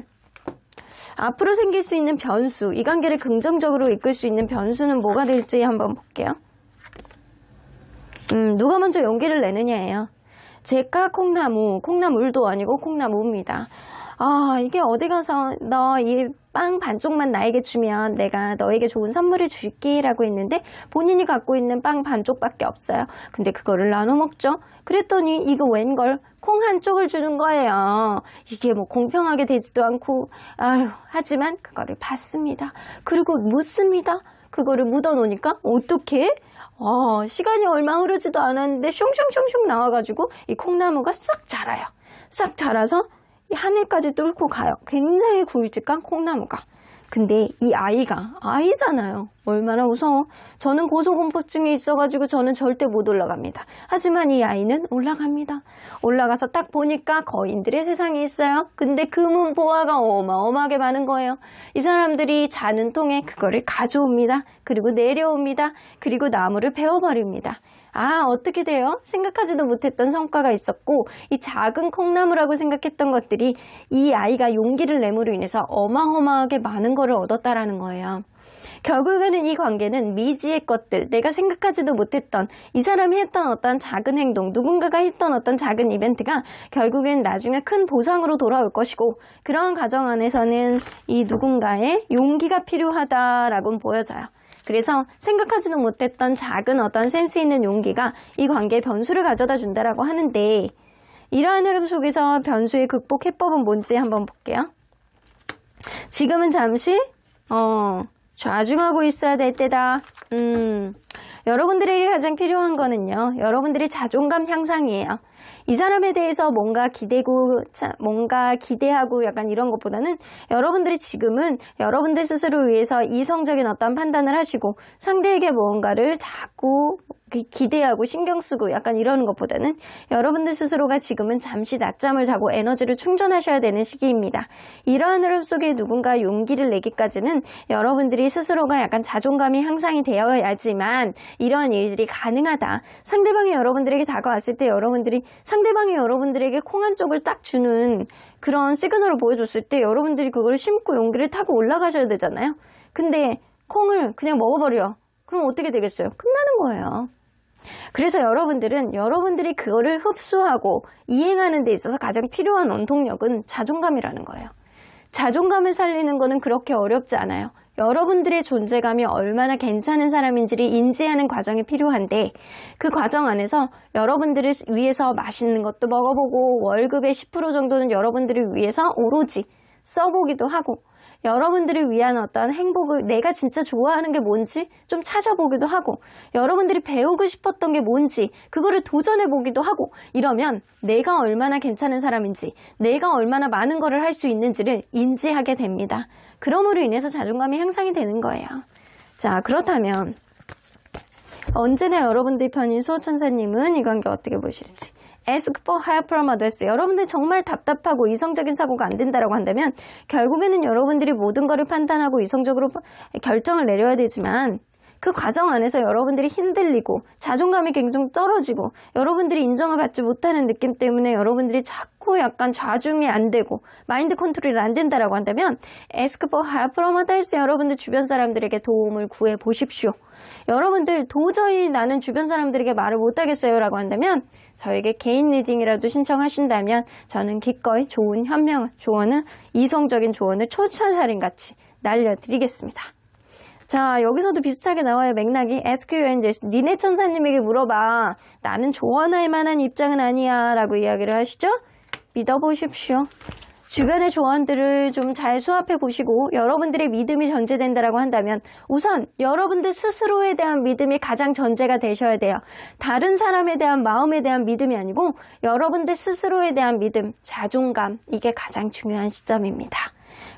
앞으로 생길 수 있는 변수, 이 관계를 긍정적으로 이끌 수 있는 변수는 뭐가 될지 한번 볼게요. 누가 먼저 용기를 내느냐예요. 제가 콩나물도 아니고 콩나무입니다. 아, 이게 어디 가서 너 이 빵 반쪽만 나에게 주면 내가 너에게 좋은 선물을 줄게 라고 했는데, 본인이 갖고 있는 빵 반쪽밖에 없어요. 근데 그거를 나눠 먹죠. 그랬더니 이거 웬걸, 콩 한쪽을 주는 거예요. 이게 뭐 공평하게 되지도 않고, 하지만 그거를 받습니다. 그리고 묻습니다. 그거를 묻어놓으니까 어떡해? 시간이 얼마 흐르지도 않았는데 슝슝슝슝 나와가지고 이 콩나무가 싹 자라요. 싹 자라서 이 하늘까지 뚫고 가요. 굉장히 굵직한 콩나무가. 근데 이 아이잖아요. 얼마나 무서워. 저는 고소공포증이 있어가지고 저는 절대 못 올라갑니다. 하지만 이 아이는 올라갑니다. 올라가서 딱 보니까 거인들의 세상이 있어요. 근데 금은 보화가 어마어마하게 많은 거예요. 이 사람들이 자는 통에 그거를 가져옵니다. 그리고 내려옵니다. 그리고 나무를 베어버립니다. 어떻게 돼요? 생각하지도 못했던 성과가 있었고, 이 작은 콩나무라고 생각했던 것들이 이 아이가 용기를 내므로 인해서 어마어마하게 많은 거를 얻었다라는 거예요. 결국에는 이 관계는 미지의 것들, 내가 생각하지도 못했던 이 사람이 했던 어떤 작은 행동, 누군가가 했던 어떤 작은 이벤트가 결국엔 나중에 큰 보상으로 돌아올 것이고, 그러한 과정 안에서는 이 누군가의 용기가 필요하다라고 보여져요. 그래서 생각하지도 못했던 작은 어떤 센스 있는 용기가 이 관계에 변수를 가져다 준다라고 하는데, 이러한 흐름 속에서 변수의 극복 해법은 뭔지 한번 볼게요. 지금은 잠시 좌중하고 있어야 될 때다. 여러분들에게 가장 필요한 거는요, 여러분들의 자존감 향상이에요. 이 사람에 대해서 뭔가 기대하고 약간 이런 것보다는 여러분들이 지금은 여러분들 스스로 위해서 이성적인 어떤 판단을 하시고 상대에게 무언가를 자꾸 기대하고 신경 쓰고 약간 이러는 것보다는 여러분들 스스로가 지금은 잠시 낮잠을 자고 에너지를 충전하셔야 되는 시기입니다. 이러한 흐름 속에 누군가 용기를 내기까지는 여러분들이 스스로가 약간 자존감이 향상이 되어야지만 이러한 일들이 가능하다. 상대방이 여러분들에게 다가왔을 때 상대방이 여러분들에게 콩 한 쪽을 딱 주는 그런 시그널을 보여줬을 때 여러분들이 그걸 심고 용기를 타고 올라가셔야 되잖아요. 근데 콩을 그냥 먹어버려. 그럼 어떻게 되겠어요? 끝나는 거예요. 그래서 여러분들이 그거를 흡수하고 이행하는 데 있어서 가장 필요한 원동력은 자존감이라는 거예요. 자존감을 살리는 거는 그렇게 어렵지 않아요. 여러분들의 존재감이 얼마나 괜찮은 사람인지를 인지하는 과정이 필요한데 그 과정 안에서 여러분들을 위해서 맛있는 것도 먹어보고 월급의 10% 정도는 여러분들을 위해서 오로지 써보기도 하고 여러분들을 위한 어떤 행복을 내가 진짜 좋아하는 게 뭔지 좀 찾아보기도 하고 여러분들이 배우고 싶었던 게 뭔지 그거를 도전해보기도 하고 이러면 내가 얼마나 괜찮은 사람인지 내가 얼마나 많은 거를 할 수 있는지를 인지하게 됩니다. 그럼으로 인해서 자존감이 향상이 되는 거예요. 자, 그렇다면 언제나 여러분들 편인 수호천사님은 이 관계 어떻게 보실지 Ask for help from others. 여러분들 정말 답답하고 이성적인 사고가 안 된다라고 한다면 결국에는 여러분들이 모든 것을 판단하고 이성적으로 결정을 내려야 되지만 그 과정 안에서 여러분들이 흔들리고 자존감이 굉장히 떨어지고 여러분들이 인정을 받지 못하는 느낌 때문에 여러분들이 자꾸 약간 좌중이 안 되고 마인드 컨트롤이 안 된다라고 한다면 Ask for help from others. 여러분들 주변 사람들에게 도움을 구해 보십시오. 여러분들 도저히 나는 주변 사람들에게 말을 못하겠어요 라고 한다면 저에게 개인 리딩이라도 신청하신다면 저는 기꺼이 좋은 현명한 조언을 이성적인 조언을 초천살인같이 날려드리겠습니다. 자, 여기서도 비슷하게 나와요. 맥락이 Ask your angels. 니네 천사님에게 물어봐. 나는 조언할 만한 입장은 아니야 라고 이야기를 하시죠. 믿어보십시오. 주변의 조언들을 좀 잘 수합해 보시고 여러분들의 믿음이 전제된다라고 한다면 우선 여러분들 스스로에 대한 믿음이 가장 전제가 되셔야 돼요. 다른 사람에 대한 마음에 대한 믿음이 아니고 여러분들 스스로에 대한 믿음, 자존감 이게 가장 중요한 시점입니다.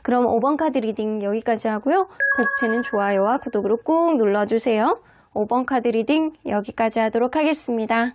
그럼 5번 카드 리딩 여기까지 하고요. 복채는 좋아요와 구독으로 꾹 눌러주세요. 5번 카드 리딩 여기까지 하도록 하겠습니다.